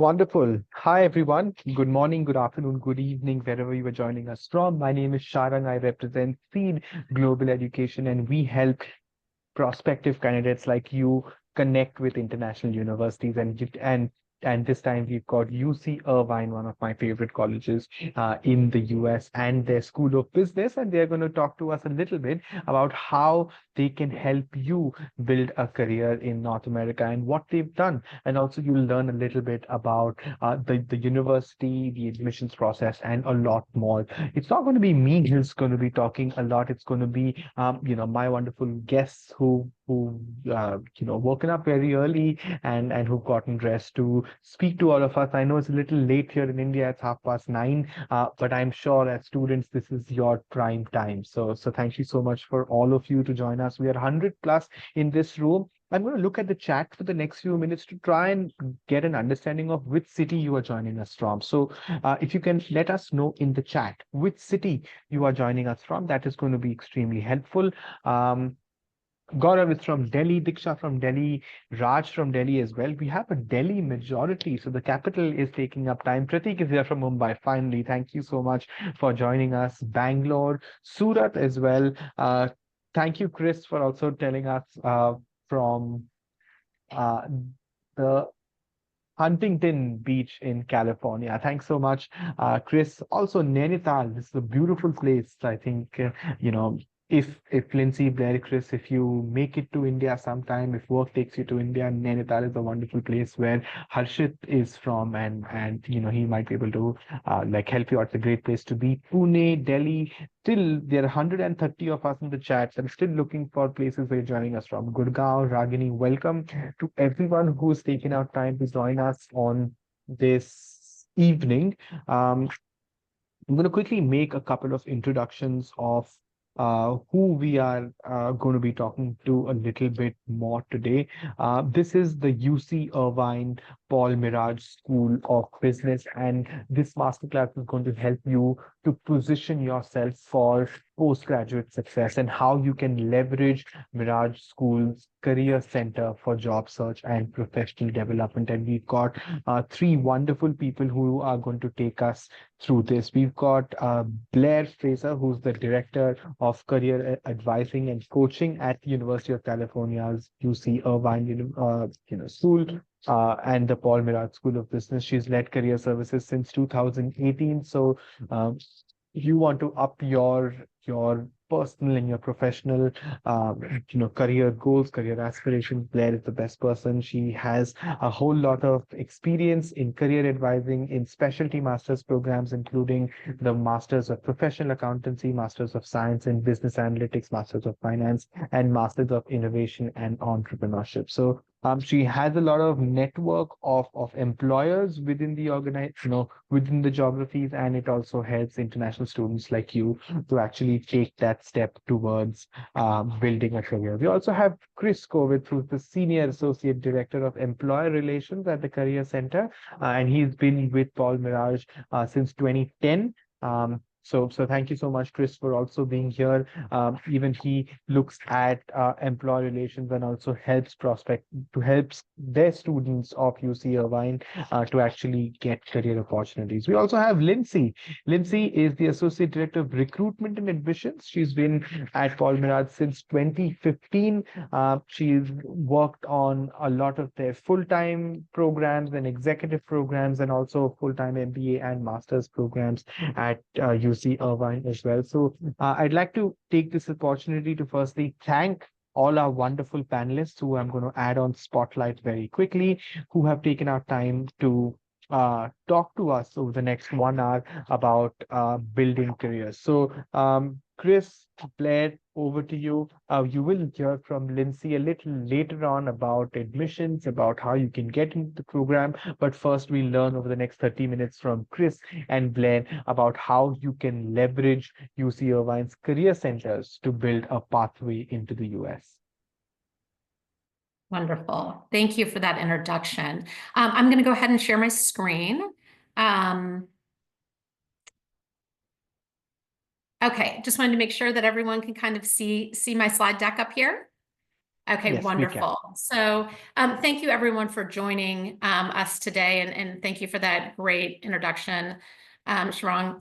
Wonderful. Hi, everyone. Good morning, good afternoon, good evening, wherever you are joining us from. My name is Sharang. I represent Seed Global Education, and we help prospective candidates like you connect with international universities and this time we've got UC Irvine, one of my favorite colleges in the US, and their School of Business, and they're going to talk to us a little bit about how they can help you build a career in North America and what they've done. And also you'll learn a little bit about the university, the admissions process, and a lot more. It's not going to be me who's going to be talking a lot. It's going to be my wonderful guests who woken up very early and who've gotten dressed to speak to all of us. I know it's a little late here in India. It's 9:30, but I'm sure as students this is your prime time. So thank you so much for all of you to join us. We are 100 plus in this room. I'm going to look at the chat for the next few minutes to try and get an understanding of which city you are joining us from. So if you can let us know in the chat which city you are joining us from, that is going to be extremely helpful. Um, Gaurav is from Delhi, Diksha from Delhi, Raj from Delhi as well. We have a Delhi majority, so the capital is taking up time. Pratik is here from Mumbai. Finally, thank you so much for joining us. Bangalore, Surat as well. Thank you, Chris, for also telling us from uh, the Huntington Beach in California. Thanks so much, Chris. Also, Nainital. This is a beautiful place. I think if Lindsay, Blair, Chris, if you make it to India sometime, if work takes you to India, Nainital is a wonderful place where Harshit is from, and he might be able to help you out. It's a great place to be. Pune, Delhi. Still, there are 130 of us in the chat. I'm still looking for places where you're joining us from. Gurgaon, Ragini, welcome to everyone who's taken out time to join us on this evening. I'm going to quickly make a couple of introductions of who we are going to be talking to a little bit more today. This is the UC Irvine Paul Mirage School of Business, and this masterclass is going to help you to position yourself for postgraduate success and how you can leverage Mirage School's Career Center for job search and professional development. And we've got three wonderful people who are going to take us through this. We've got Blair Fraser, who's the Director of Career Advising and Coaching at the University of California's UC Irvine School. And the Paul Mirage School of Business. She's led career services since 2018. So if you want to up your personal and your professional career goals, career aspirations, Blair is the best person. She has a whole lot of experience in career advising in specialty master's programs, including the Masters of Professional Accountancy, Masters of Science in Business Analytics, Masters of Finance, and Masters of Innovation and Entrepreneurship. So she has a lot of network of employers within the within the geographies, and it also helps international students like you to actually take that step towards building a career. We also have Chris Kovitz, who's the Senior Associate Director of Employer Relations at the Career Center, and he's been with Paul Mirage since 2010. So thank you so much, Chris, for also being here. Even he looks at employee relations and also helps their students of UC Irvine to actually get career opportunities. We also have Lindsay. Lindsay is the Associate Director of Recruitment and Admissions. She's been at Paul Mirage since 2015. She's worked on a lot of their full-time programs and executive programs, and also full-time MBA and master's programs at UC Irvine as well. So I'd like to take this opportunity to firstly thank all our wonderful panelists who I'm going to add on spotlight very quickly, who have taken our time to talk to us over the next 1 hour about building careers. So Chris, Blair, over to you. You will hear from Lindsay a little later on about admissions, about how you can get into the program. But first, we'll learn over the next 30 minutes from Chris and Blair about how you can leverage UC Irvine's career centers to build a pathway into the US. Wonderful. Thank you for that introduction. I'm going to go ahead and share my screen. Okay, just wanted to make sure that everyone can kind of see my slide deck up here. Okay, Yes, we can. wonderful. So thank you everyone for joining us today, and thank you for that great introduction, Sharang.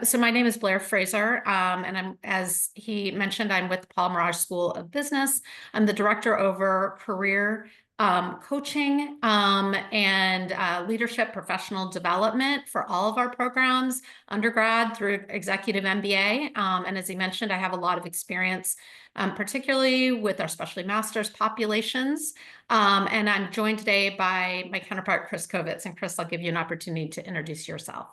So my name is Blair Fraser, and as he mentioned, I'm with the Merage School of Business. I'm the director over career coaching and leadership professional development for all of our programs, undergrad through executive MBA. And as he mentioned, I have a lot of experience, particularly with our specialty master's populations. And I'm joined today by my counterpart, Chris Kovitz. And Chris, I'll give you an opportunity to introduce yourself.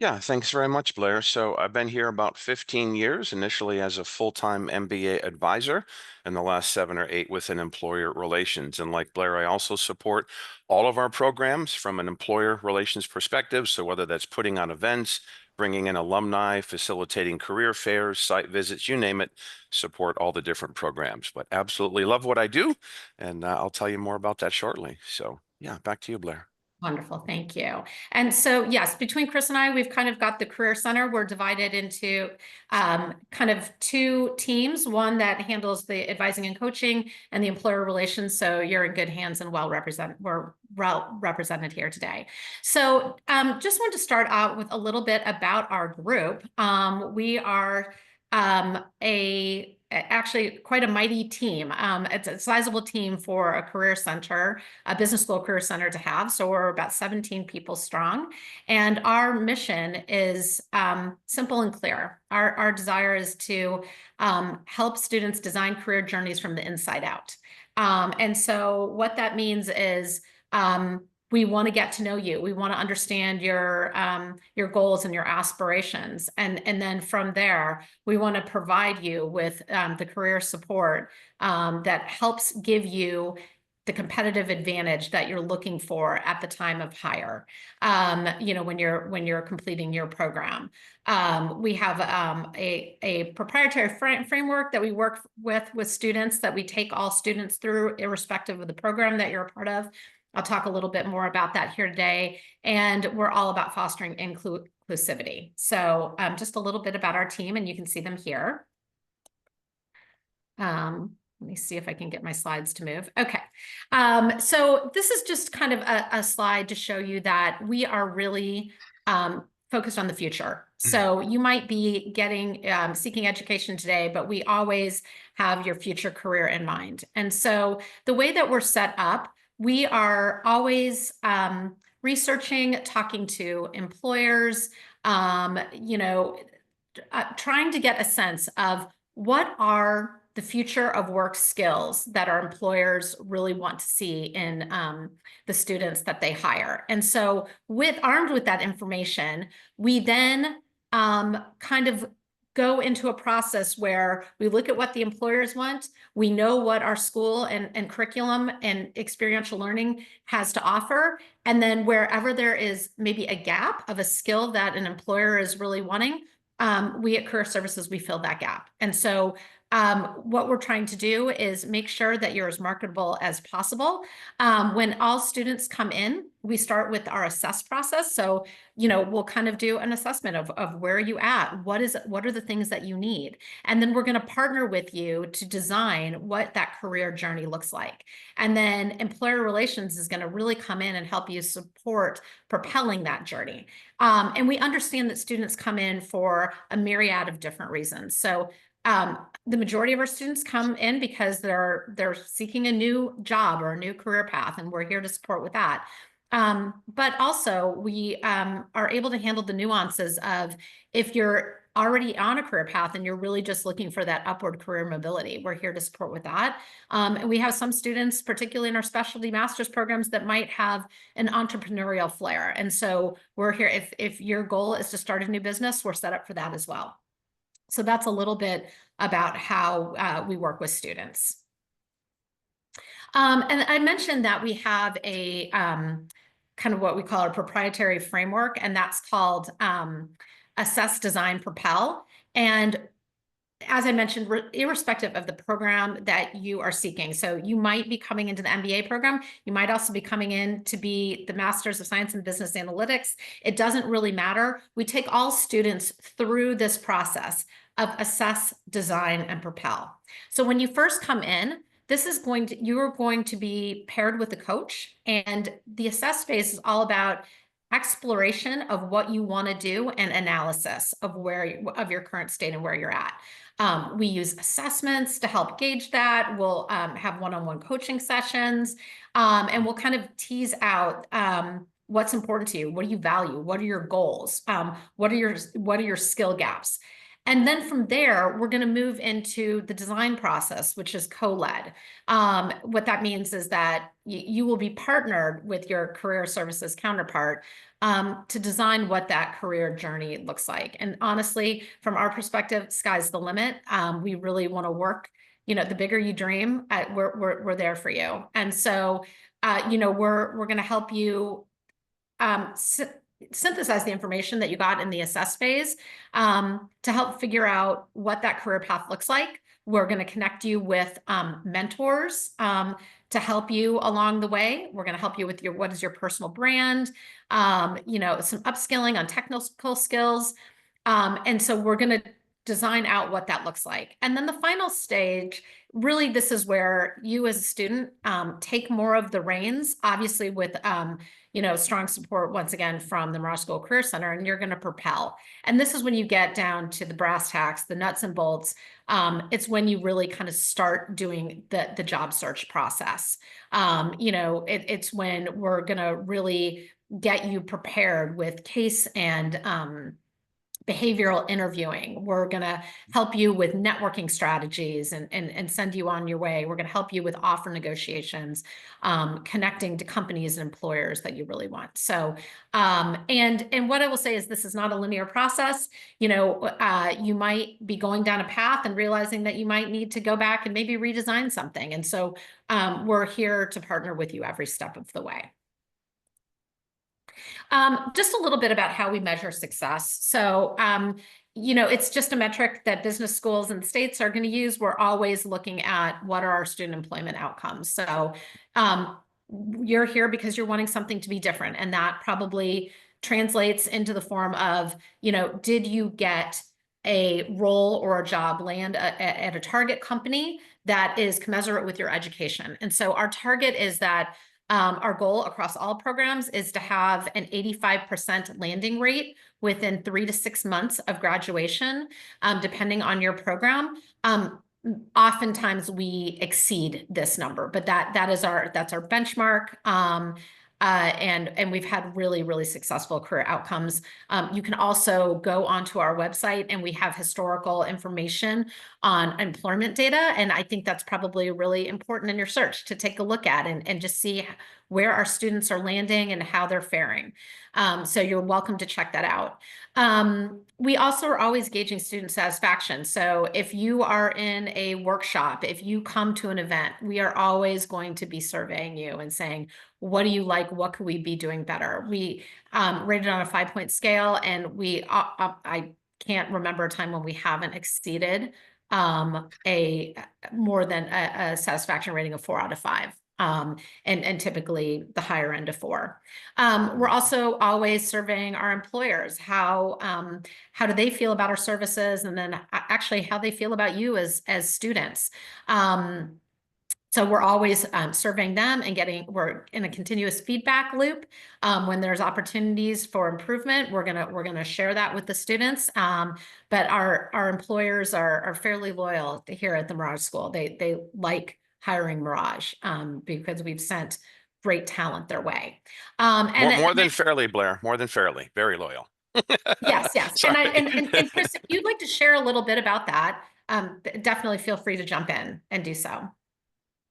Yeah, thanks very much, Blair. So I've been here about 15 years, initially as a full-time MBA advisor, and the last 7 or 8 within employer relations. And like Blair, I also support all of our programs from an employer relations perspective. So whether that's putting on events, bringing in alumni, facilitating career fairs, site visits, you name it, support all the different programs. But absolutely love what I do, and I'll tell you more about that shortly. So yeah, back to you, Blair. Wonderful, thank you. And so, yes, between Chris and I, we've kind of got the Career Center. We're divided into kind of 2 teams, one that handles the advising and coaching and the employer relations. So you're in good hands and we're well represented here today. So just want to start out with a little bit about our group. We are actually quite a mighty team. It's a sizable team for a career center, a business school career center to have. So we're about 17 people strong. And our mission is simple and clear. Our desire is to help students design career journeys from the inside out. And so what that means is we want to get to know you. We want to understand your goals and your aspirations. And then from there, we want to provide you with the career support that helps give you the competitive advantage that you're looking for at the time of hire, when you're completing your program. We have a proprietary framework that we work with students, that we take all students through, irrespective of the program that you're a part of. I'll talk a little bit more about that here today. And we're all about fostering inclusivity. So just a little bit about our team, and you can see them here. Let me see if I can get my slides to move. Okay. So this is just kind of a slide to show you that we are really focused on the future. So you might be seeking education today, but we always have your future career in mind. And so the way that we're set up, we are always researching, talking to employers, trying to get a sense of what are the future of work skills that our employers really want to see in the students that they hire. And so armed with that information, we then kind of go into a process where we look at what the employers want. We know what our school and curriculum and experiential learning has to offer. And then wherever there is maybe a gap of a skill that an employer is really wanting, we at Career Services, we fill that gap. And so what we're trying to do is make sure that you're as marketable as possible. When all students come in, we start with our assess process. So, we'll kind of do an assessment of where are you at? What are the things that you need? And then we're going to partner with you to design what that career journey looks like. And then employer relations is going to really come in and help you support propelling that journey. And we understand that students come in for a myriad of different reasons. So the majority of our students come in because they're seeking a new job or a new career path, and we're here to support with that. But also we are able to handle the nuances of if you're already on a career path and you're really just looking for that upward career mobility, we're here to support with that. And we have some students, particularly in our specialty master's programs, that might have an entrepreneurial flair. And so we're here, if your goal is to start a new business, we're set up for that as well. So that's a little bit about how we work with students. And I mentioned that we have a kind of what we call a proprietary framework, and that's called Assess, Design, Propel. And as I mentioned, irrespective of the program that you are seeking. So you might be coming into the MBA program. You might also be coming in to be the Master's of Science in Business Analytics. It doesn't really matter. We take all students through this process of assess, design, and propel. So when you first come in, you are going to be paired with a coach, and the assess phase is all about exploration of what you want to do and analysis of of your current state and where you're at. We use assessments to help gauge that. We'll have one-on-one coaching sessions, and we'll kind of tease out what's important to you. What do you value? What are your goals? What are your skill gaps? And then from there, we're going to move into the design process, which is co-led. What that means is that you will be partnered with your career services counterpart to design what that career journey looks like. And honestly, from our perspective, sky's the limit. We really want to work. The bigger you dream, we're there for you. And so, we're going to help you synthesize the information that you got in the assess phase to help figure out what that career path looks like. We're going to connect you with mentors to help you along the way. We're going to help you with what is your personal brand, some upskilling on technical skills. And so we're going to design out what that looks like. And then the final stage, really, this is where you as a student take more of the reins, obviously with strong support, once again, from the Merage School Career Center, and you're going to propel. And this is when you get down to the brass tacks, the nuts and bolts. It's when you really kind of start doing the job search process. It's when we're going to really get you prepared with case and behavioral interviewing. We're going to help you with networking strategies and send you on your way. We're going to help you with offer negotiations, connecting to companies and employers that you really want. So, and what I will say is this is not a linear process. You might be going down a path and realizing that you might need to go back and maybe redesign something. And so we're here to partner with you every step of the way. Just a little bit about how we measure success. So, it's just a metric that business schools in the States are going to use. We're always looking at what are our student employment outcomes. So, you're here because you're wanting something to be different. And that probably translates into the form of, did you get a role or a job land at a target company that is commensurate with your education? And so our target is that our goal across all programs is to have an 85% landing rate within 3 to 6 months of graduation, depending on your program. Oftentimes we exceed this number, but that's our benchmark. And we've had really, really successful career outcomes. You can also go onto our website, and we have historical information on employment data. And I think that's probably really important in your search to take a look at and just see where our students are landing and how they're faring. So you're welcome to check that out. We also are always gauging student satisfaction. So if you are in a workshop, if you come to an event, we are always going to be surveying you and saying, what do you like? What could we be doing better? We rated on a 5-point scale, and I can't remember a time when we haven't exceeded more than a satisfaction rating of 4 out of 5. And typically the higher end of 4. We're also always surveying our employers. How do they feel about our services? And then actually how they feel about you as students. So we're always surveying them and we're in a continuous feedback loop. When there's opportunities for improvement, we're gonna share that with the students. But our employers are fairly loyal here at the Merage School. They like hiring Merage because we've sent great talent their way. More than fairly, Blair. More than fairly. Very loyal. Yes. And Chris, if you'd like to share a little bit about that, definitely feel free to jump in and do so.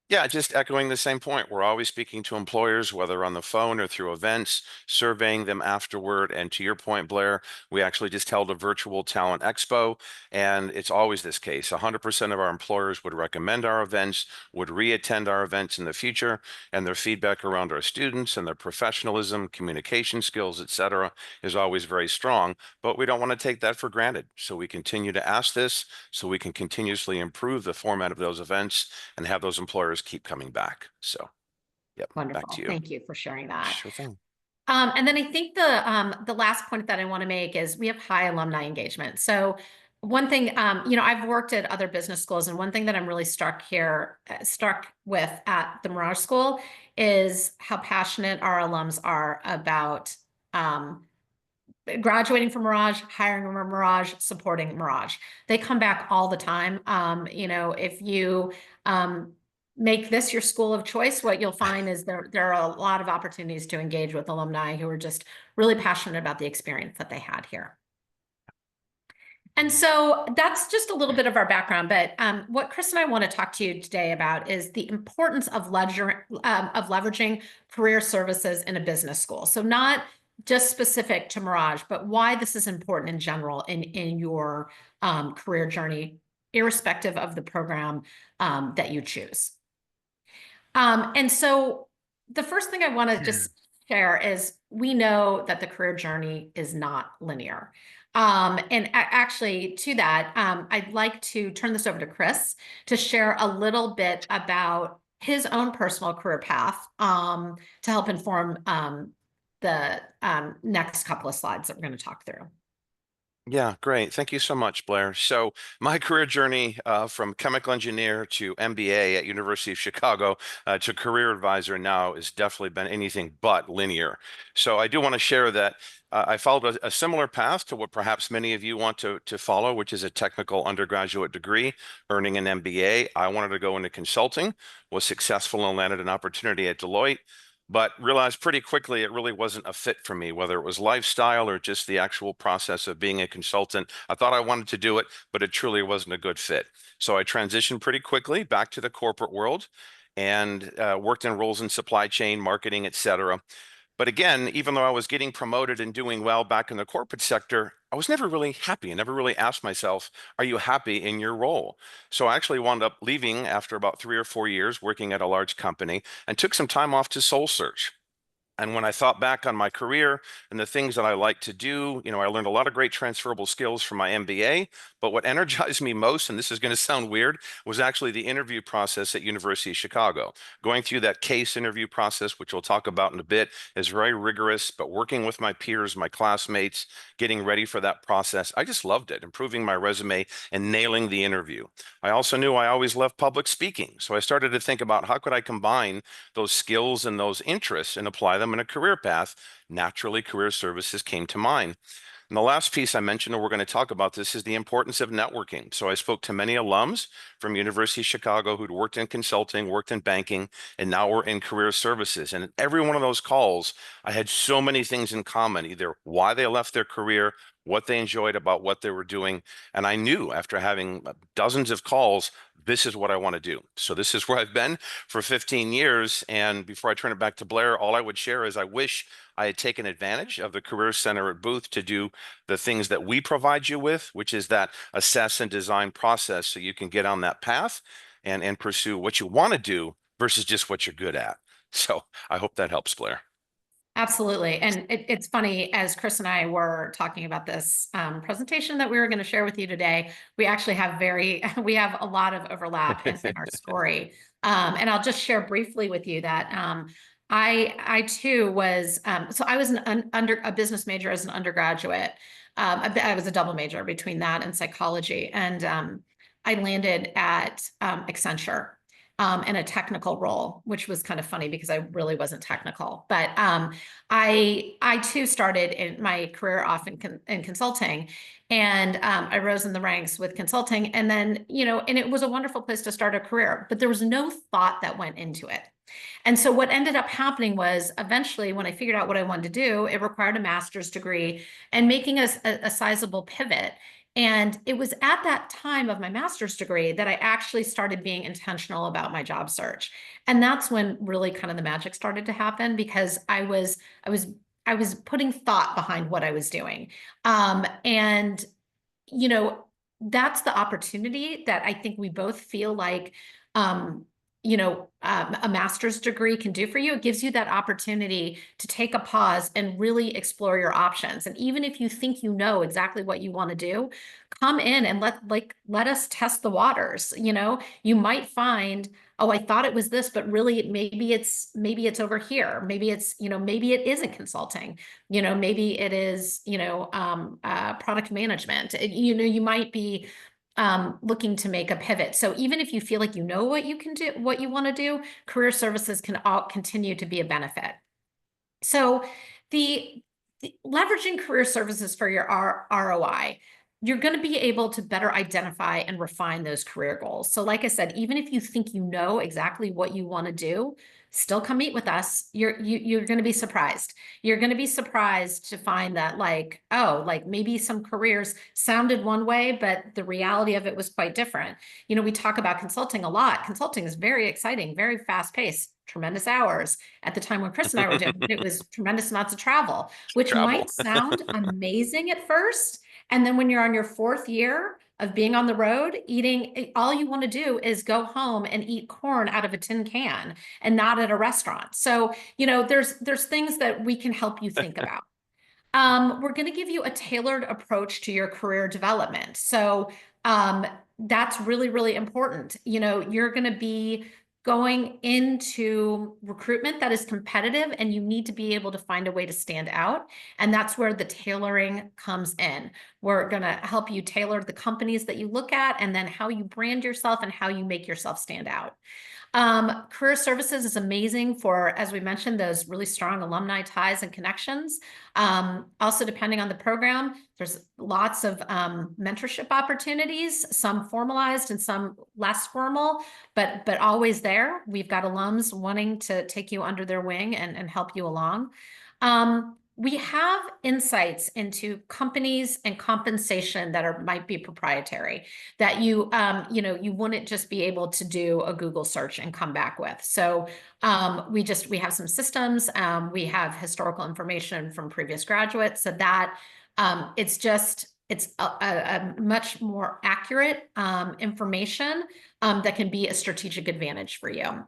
Yeah, just echoing the same point. We're always speaking to employers, whether on the phone or through events, surveying them afterward. And to your point, Blair, we actually just held a virtual talent expo, and it's always this case. 100% of our employers would recommend our events, would re-attend our events in the future, and their feedback around our students and their professionalism, communication skills, etc., is always very strong. But we don't want to take that for granted. So we continue to ask this so we can continuously improve the format of those events and have those employers keep coming back. So, yep. Wonderful. Back to you. Thank you for sharing that. Sure thing. And then I think the last point that I want to make is we have high alumni engagement. So one thing, I've worked at other business schools, and one thing that I'm really stuck with at the Merage School is how passionate our alums are about graduating from Merage, hiring from Merage, supporting Merage. They come back all the time. If you make this your school of choice, what you'll find is there are a lot of opportunities to engage with alumni who are just really passionate about the experience that they had here. And so that's just a little bit of our background, but what Chris and I want to talk to you today about is the importance of leveraging career services in a business school. So not just specific to Merage, but why this is important in general in your career journey, irrespective of the program that you choose. And so the first thing I want to just share is we know that the career journey is not linear. And actually to that, I'd like to turn this over to Chris to share a little bit about his own personal career path to help inform the next couple of slides that we're going to talk through. Yeah, great. Thank you so much, Blair. So my career journey from chemical engineer to MBA at University of Chicago to career advisor now has definitely been anything but linear. So I do want to share that I followed a similar path to what perhaps many of you want to follow, which is a technical undergraduate degree, earning an MBA. I wanted to go into consulting, was successful and landed an opportunity at Deloitte, but realized pretty quickly it really wasn't a fit for me, whether it was lifestyle or just the actual process of being a consultant. I thought I wanted to do it, but it truly wasn't a good fit. So I transitioned pretty quickly back to the corporate world and worked in roles in supply chain, marketing, et cetera. But again, even though I was getting promoted and doing well back in the corporate sector, I was never really happy. I never really asked myself, are you happy in your role? So I actually wound up leaving after about 3 or 4 years working at a large company and took some time off to soul search. And when I thought back on my career and the things that I like to do, I learned a lot of great transferable skills from my MBA. But what energized me most, and this is going to sound weird, was actually the interview process at University of Chicago. Going through that case interview process, which we'll talk about in a bit, is very rigorous, but working with my peers, my classmates, getting ready for that process, I just loved it, improving my resume and nailing the interview. I also knew I always loved public speaking. So I started to think about how could I combine those skills and those interests and apply them in a career path. Naturally, career services came to mind. And the last piece I mentioned, and we're going to talk about this, is the importance of networking. So I spoke to many alums from University of Chicago who'd worked in consulting, worked in banking, and now we're in career services. And in every one of those calls, I had so many things in common, either why they left their career, what they enjoyed about what they were doing. And I knew after having dozens of calls, this is what I want to do. So this is where I've been for 15 years. And before I turn it back to Blair, all I would share is I wish I had taken advantage of the Career Center at Booth to do the things that we provide you with, which is that assess and design process so you can get on that path and pursue what you want to do versus just what you're good at. So I hope that helps, Blair. Absolutely. And it's funny, as Chris and I were talking about this presentation that we were going to share with you today, we actually have we have a lot of overlap in our story. And I'll just share briefly with you that I too was, so I was a business major as an undergraduate. I was a double major between that and psychology. And I landed at Accenture. In a technical role, which was kind of funny because I really wasn't technical. But I too started in my career off in consulting, and I rose in the ranks with consulting, and then and it was a wonderful place to start a career. But there was no thought that went into it. And so what ended up happening was eventually when I figured out what I wanted to do, it required a master's degree and making a sizable pivot. And it was at that time of my master's degree that I actually started being intentional about my job search. And that's when really kind of the magic started to happen, because I was putting thought behind what I was doing. And that's the opportunity that I think we both feel like a master's degree can do for you. It gives you that opportunity to take a pause and really explore your options. And even if you think you know exactly what you want to do, come in and let us test the waters. You might find oh, I thought it was this, but really maybe it's over here. Maybe it's, maybe it isn't consulting. Maybe it is, product management. You might be looking to make a pivot. So even if you feel like you know what you can do, what you want to do, career services can all continue to be a benefit. So the leveraging career services for your ROI, you're going to be able to better identify and refine those career goals. So like I said, even if you think you know exactly what you want to do, still come meet with us. You're going to be surprised. You're going to be surprised to find that maybe some careers sounded one way, but the reality of it was quite different. We talk about consulting a lot. Consulting is very exciting, very fast paced, tremendous hours. At the time when Chris and I were doing it, was tremendous amounts of travel, which might sound amazing at first. And then when you're on your 4th year of being on the road, eating, all you want to do is go home and eat corn out of a tin can and not at a restaurant. So, there's things that we can help you think about. We're going to give you a tailored approach to your career development. So that's really, really important. You're going to be going into recruitment that is competitive, and you need to be able to find a way to stand out. And that's where the tailoring comes in. We're going to help you tailor the companies that you look at, and then how you brand yourself and how you make yourself stand out. Career services is amazing for, as we mentioned, those really strong alumni ties and connections. Also, depending on the program, there's lots of mentorship opportunities, some formalized and some less formal, but always there. We've got alums wanting to take you under their wing and help you along. We have insights into companies and compensation that might be proprietary, that you wouldn't just be able to do a Google search and come back with. So we have some systems. We have historical information from previous graduates, so that it's a much more accurate information that can be a strategic advantage for you.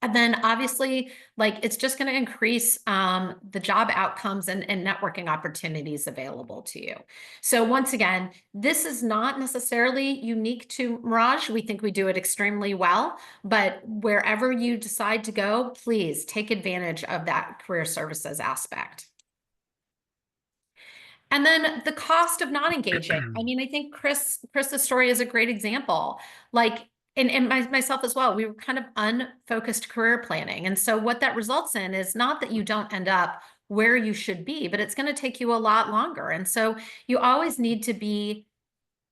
And then obviously, it's just going to increase the job outcomes and networking opportunities available to you. So once again, this is not necessarily unique to Merage. We think we do it extremely well, but wherever you decide to go, please take advantage of that career services aspect. And then the cost of not engaging. I mean, I think Chris's story is a great example. And myself as well, we were kind of unfocused career planning. And so what that results in is not that you don't end up where you should be, but it's going to take you a lot longer. And so you always need to be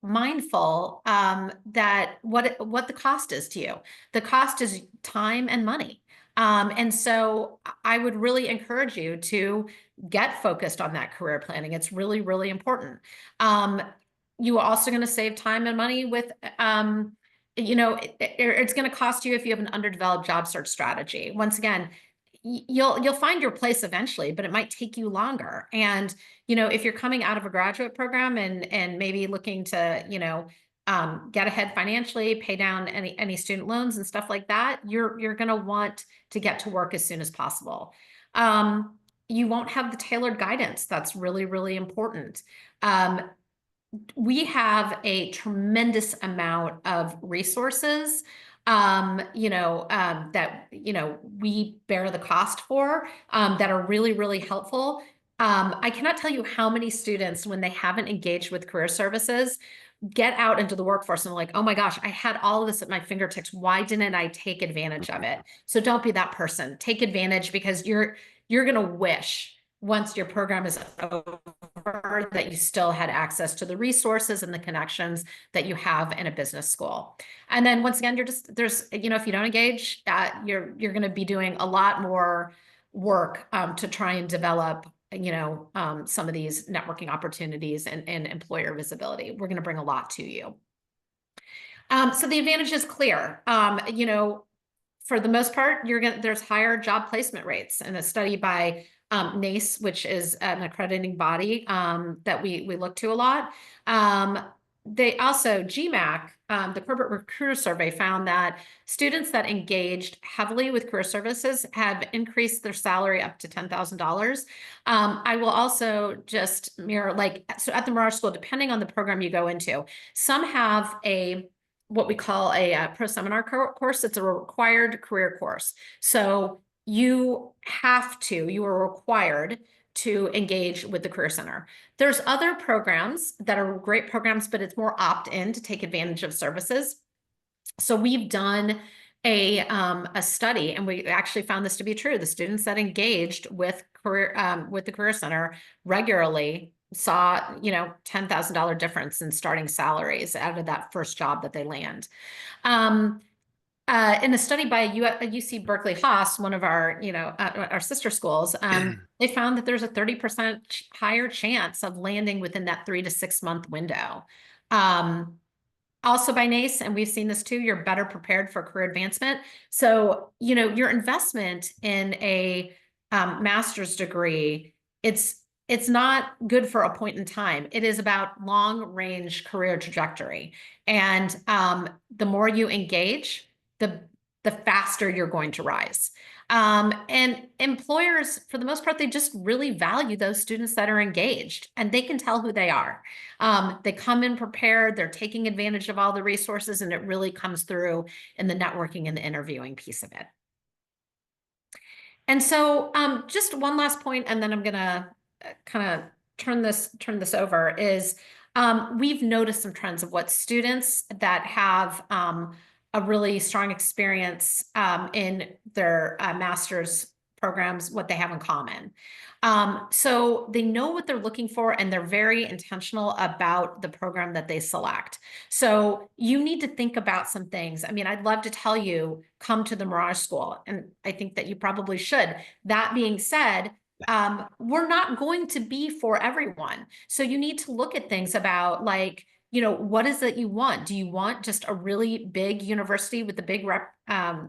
mindful that what the cost is to you. The cost is time and money. And so I would really encourage you to get focused on that career planning. It's really, really important. You are also going to save time and money with it's going to cost you if you have an underdeveloped job search strategy. Once again, you'll find your place eventually, but it might take you longer. And, if you're coming out of a graduate program and maybe looking to, get ahead financially, pay down any student loans and stuff like that, you're going to want to get to work as soon as possible. You won't have the tailored guidance. That's really, really important. We have a tremendous amount of resources, that, we bear the cost for, that are really, really helpful. I cannot tell you how many students, when they haven't engaged with career services, get out into the workforce and like, oh my gosh, I had all of this at my fingertips. Why didn't I take advantage of it? So don't be that person. Take advantage, because you're going to wish once your program is over that you still had access to the resources and the connections that you have in a business school. And then once again, if you don't engage, you're going to be doing a lot more work to try and develop some of these networking opportunities and employer visibility. We're going to bring a lot to you. So the advantage is clear. For the most part, there's higher job placement rates. And a study by NACE, which is an accrediting body that we look to a lot. They also, GMAC, the corporate recruiter survey, found that students that engaged heavily with career services have increased their salary up to $10,000. I will also just mirror, so at the Merage School, depending on the program you go into, some have a what we call a pro seminar course. It's a required career course. So you are required to engage with the Career Center. There's other programs that are great programs, but it's more opt-in to take advantage of services. So we've done a study, and we actually found this to be true. The students that engaged with the Career Center regularly saw, $10,000 difference in starting salaries out of that first job that they land. In a study by UC Berkeley Haas, one of our, our sister schools, they found that there's a 30% higher chance of landing within that 3 to 6 month window. Also by NACE, and we've seen this too, you're better prepared for career advancement. So, your investment in a master's degree, it's not good for a point in time. It is about long range career trajectory. And the more you engage, the faster you're going to rise. And employers, for the most part, they just really value those students that are engaged, and they can tell who they are. They come in prepared, they're taking advantage of all the resources, and it really comes through in the networking and the interviewing piece of it. And so just one last point, and then I'm gonna kind of turn this over, is we've noticed some trends of what students that have a really strong experience in their master's programs, what they have in common. So they know what they're looking for, and they're very intentional about the program that they select. So you need to think about some things. I mean, I'd love to tell you, come to the Merage School, and I think that you probably should. That being said, we're not going to be for everyone. So you need to look at things about, like, what is it you want? Do you want just a really big university with a big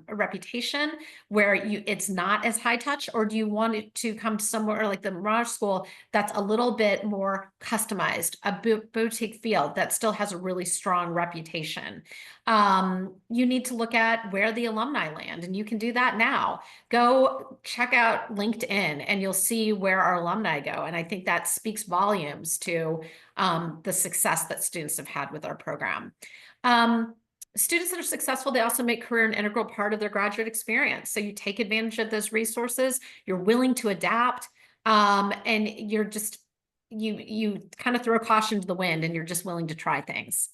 reputation where it's not as high touch, or do you want it to come to somewhere like the Merage School that's a little bit more customized, a boutique field that still has a really strong reputation? You need to look at where the alumni land, and you can do that now. Go check out LinkedIn, and you'll see where our alumni go. And I think that speaks volumes to the success that students have had with our program. Students that are successful, they also make career an integral part of their graduate experience. So you take advantage of those resources, you're willing to adapt, and you're just, you kind of throw caution to the wind, and you're just willing to try things.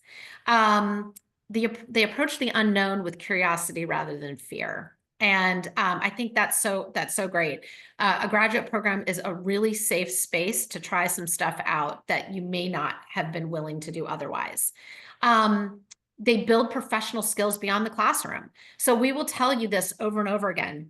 They approach the unknown with curiosity rather than fear. And I think that's so great. A graduate program is a really safe space to try some stuff out that you may not have been willing to do otherwise. They build professional skills beyond the classroom. So we will tell you this over and over again.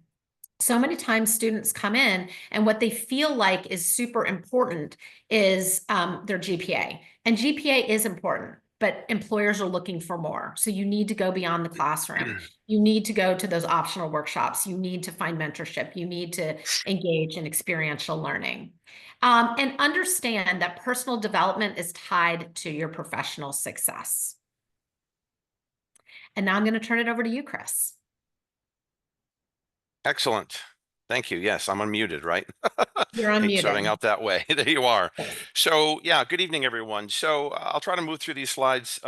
So many times students come in, and what they feel like is super important is their GPA. And GPA is important, but employers are looking for more. So you need to go beyond the classroom. You need to go to those optional workshops. You need to find mentorship. You need to engage in experiential learning. And understand that personal development is tied to your professional success. And now I'm going to turn it over to you, Chris. Excellent. Thank you. Yes, I'm unmuted, right? You're unmuted. Keep starting out that way. There you are. So yeah, good evening, everyone. So I'll try to move through these slides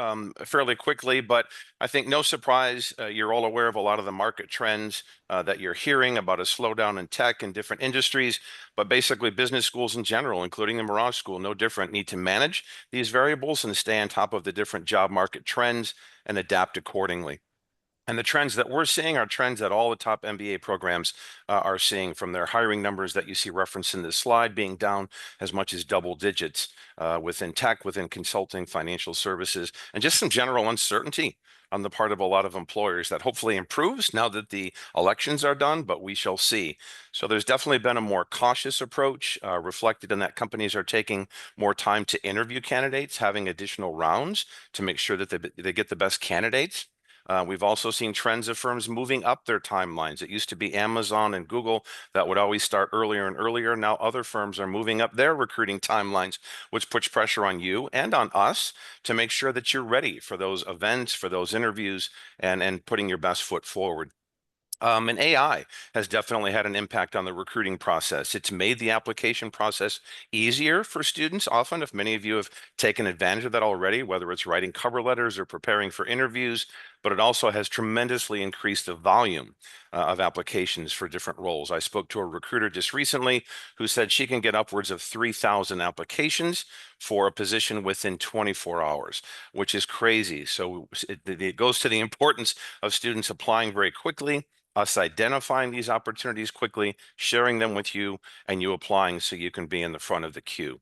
fairly quickly, but I think no surprise, you're all aware of a lot of the market trends that you're hearing about, a slowdown in tech and different industries, but basically business schools in general, including the Merage School, no different, need to manage these variables and stay on top of the different job market trends and adapt accordingly. And the trends that we're seeing are trends that all the top MBA programs are seeing, from their hiring numbers that you see referenced in this slide being down as much as double digits within tech, within consulting, financial services, and just some general uncertainty on the part of a lot of employers that hopefully improves now that the elections are done, but we shall see. So there's definitely been a more cautious approach reflected in that companies are taking more time to interview candidates, having additional rounds to make sure that they get the best candidates. We've also seen trends of firms moving up their timelines. It used to be Amazon and Google that would always start earlier and earlier. Now other firms are moving up their recruiting timelines, which puts pressure on you and on us to make sure that you're ready for those events, for those interviews, and putting your best foot forward. And AI has definitely had an impact on the recruiting process. It's made the application process easier for students often, if many of you have taken advantage of that already, whether it's writing cover letters or preparing for interviews, but it also has tremendously increased the volume of applications for different roles. I spoke to a recruiter just recently who said she can get upwards of 3,000 applications for a position within 24 hours, which is crazy. So it goes to the importance of students applying very quickly, us identifying these opportunities quickly, sharing them with you, and you applying so you can be in the front of the queue.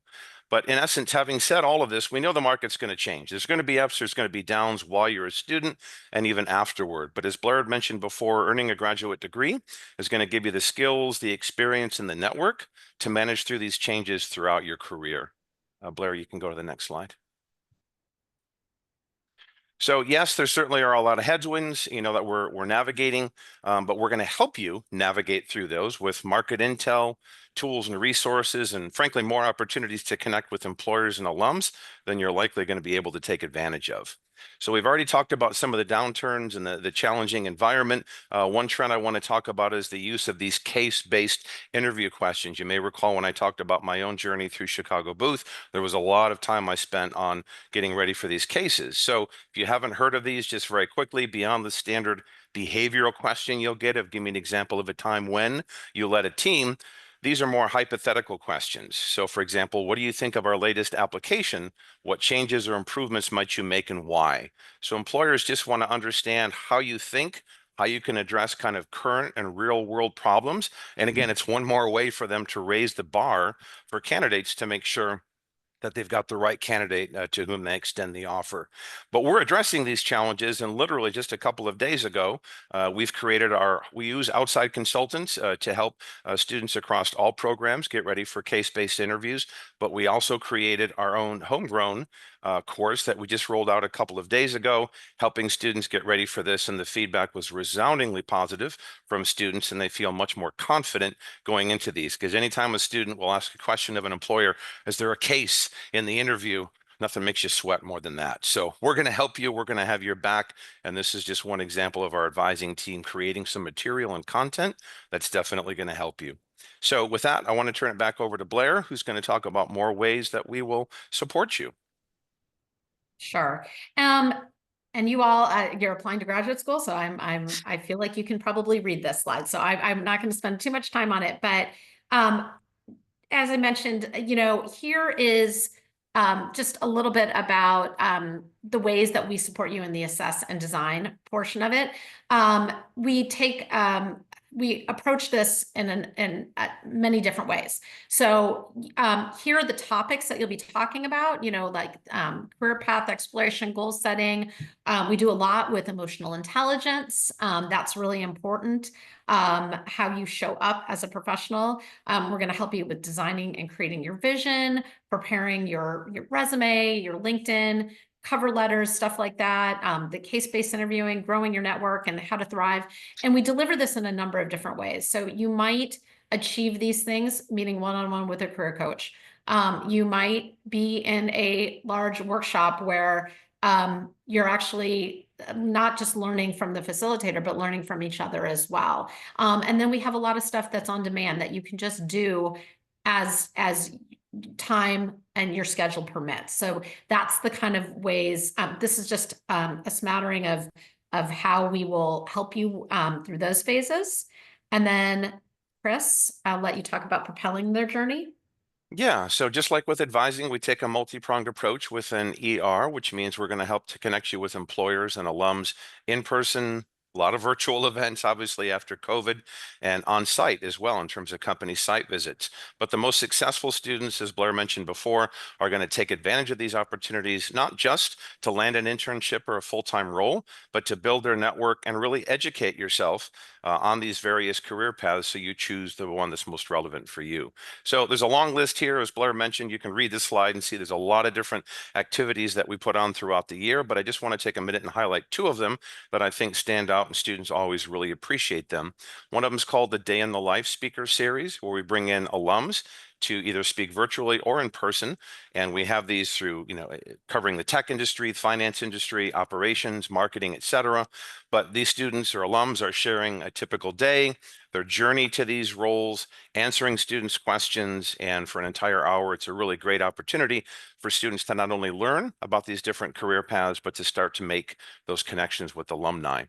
But in essence, having said all of this, we know the market's going to change. There's going to be ups, there's going to be downs while you're a student and even afterward. But as Blair had mentioned before, earning a graduate degree is going to give you the skills, the experience, and the network to manage through these changes throughout your career. Blair, you can go to the next slide. So yes, there certainly are a lot of headwinds, that we're navigating, but we're going to help you navigate through those with market intel, tools and resources, and frankly, more opportunities to connect with employers and alums than you're likely going to be able to take advantage of. So we've already talked about some of the downturns and the challenging environment. One trend I want to talk about is the use of these case-based interview questions. You may recall when I talked about my own journey through Chicago Booth, there was a lot of time I spent on getting ready for these cases. So if you haven't heard of these, just very quickly, beyond the standard behavioral question you'll get of give me an example of a time when you led a team, these are more hypothetical questions. So for example, what do you think of our latest application? What changes or improvements might you make and why? So employers just want to understand how you think, how you can address kind of current and real world problems. And again, it's one more way for them to raise the bar for candidates to make sure that they've got the right candidate to whom they extend the offer. But we're addressing these challenges, and literally just a couple of days ago, we use outside consultants to help students across all programs get ready for case-based interviews, but we also created our own homegrown course that we just rolled out a couple of days ago, helping students get ready for this, and the feedback was resoundingly positive from students, and they feel much more confident going into these, because anytime a student will ask a question of an employer, is there a case in the interview? Nothing makes you sweat more than that. So we're going to help you. We're going to have your back. And this is just one example of our advising team creating some material and content that's definitely going to help you. So with that, I want to turn it back over to Blair, who's going to talk about more ways that we will support you. Sure. And you all, you're applying to graduate school, so I feel like you can probably read this slide. So I'm not going to spend too much time on it, but as I mentioned, here is just a little bit about the ways that we support you in the assess and design portion of it. We approach this in many different ways. So here are the topics that you'll be talking about, like career path exploration, goal setting. We do a lot with emotional intelligence. That's really important. How you show up as a professional. We're going to help you with designing and creating your vision, preparing your resume, your LinkedIn, cover letters, stuff like that, the case-based interviewing, growing your network, and how to thrive. And we deliver this in a number of different ways. So you might achieve these things meeting one-on-one with a career coach. You might be in a large workshop where you're actually not just learning from the facilitator, but learning from each other as well. And then we have a lot of stuff that's on demand that you can just do as time and your schedule permits. So that's the kind of ways, this is just a smattering of how we will help you through those phases. And then Chris, I'll let you talk about propelling their journey. Yeah, so just like with advising, we take a multi-pronged approach with an ER, which means we're going to help to connect you with employers and alums in person, a lot of virtual events, obviously, after COVID, and on site as well in terms of company site visits. But the most successful students, as Blair mentioned before, are going to take advantage of these opportunities, not just to land an internship or a full-time role, but to build their network and really educate yourself on these various career paths so you choose the one that's most relevant for you. So there's a long list here. As Blair mentioned, you can read this slide and see there's a lot of different activities that we put on throughout the year, but I just want to take a minute and highlight two of them that I think stand out and students always really appreciate them. One of them is called the Day in the Life Speaker Series, where we bring in alums to either speak virtually or in person. And we have these through, covering the tech industry, finance industry, operations, marketing, etc. But these students or alums are sharing a typical day, their journey to these roles, answering students' questions. And for an entire hour, it's a really great opportunity for students to not only learn about these different career paths, but to start to make those connections with alumni.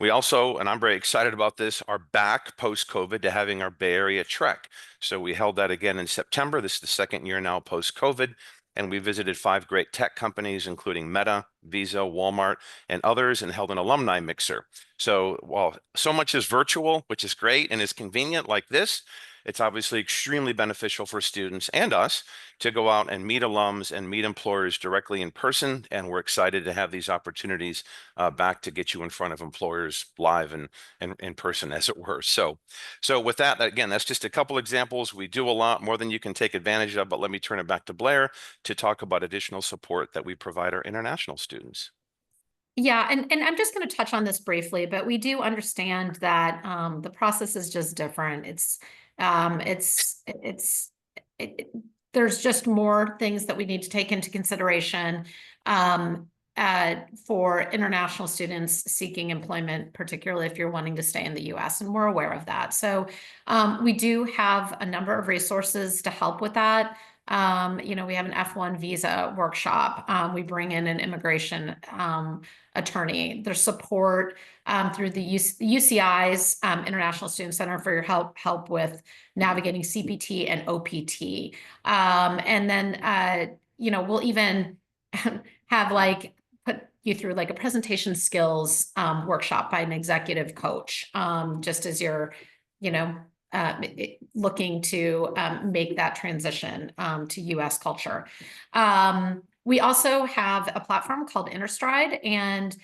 We also, and I'm very excited about this, are back post-COVID to having our Bay Area Trek. So we held that again in September. This is the second year now post-COVID. And we visited 5 great tech companies, including Meta, Visa, Walmart, and others, and held an alumni mixer. So while so much is virtual, which is great and is convenient like this, it's obviously extremely beneficial for students and us to go out and meet alums and meet employers directly in person. And we're excited to have these opportunities back to get you in front of employers live and in person, as it were. So with that, again, that's just a couple examples. We do a lot more than you can take advantage of, but let me turn it back to Blair to talk about additional support that we provide our international students. Yeah, and I'm just going to touch on this briefly, but we do understand that the process is just different. There's just more things that we need to take into consideration for international students seeking employment, particularly if you're wanting to stay in the US, and we're aware of that. So we do have a number of resources to help with that. We have an F1 visa workshop. We bring in an immigration attorney. There's support through the UCI's International Student Center for your help with navigating CPT and OPT. And then, we'll even have put you through a presentation skills workshop by an executive coach, just as you're, looking to make that transition to US culture. We also have a platform called InnerStride, and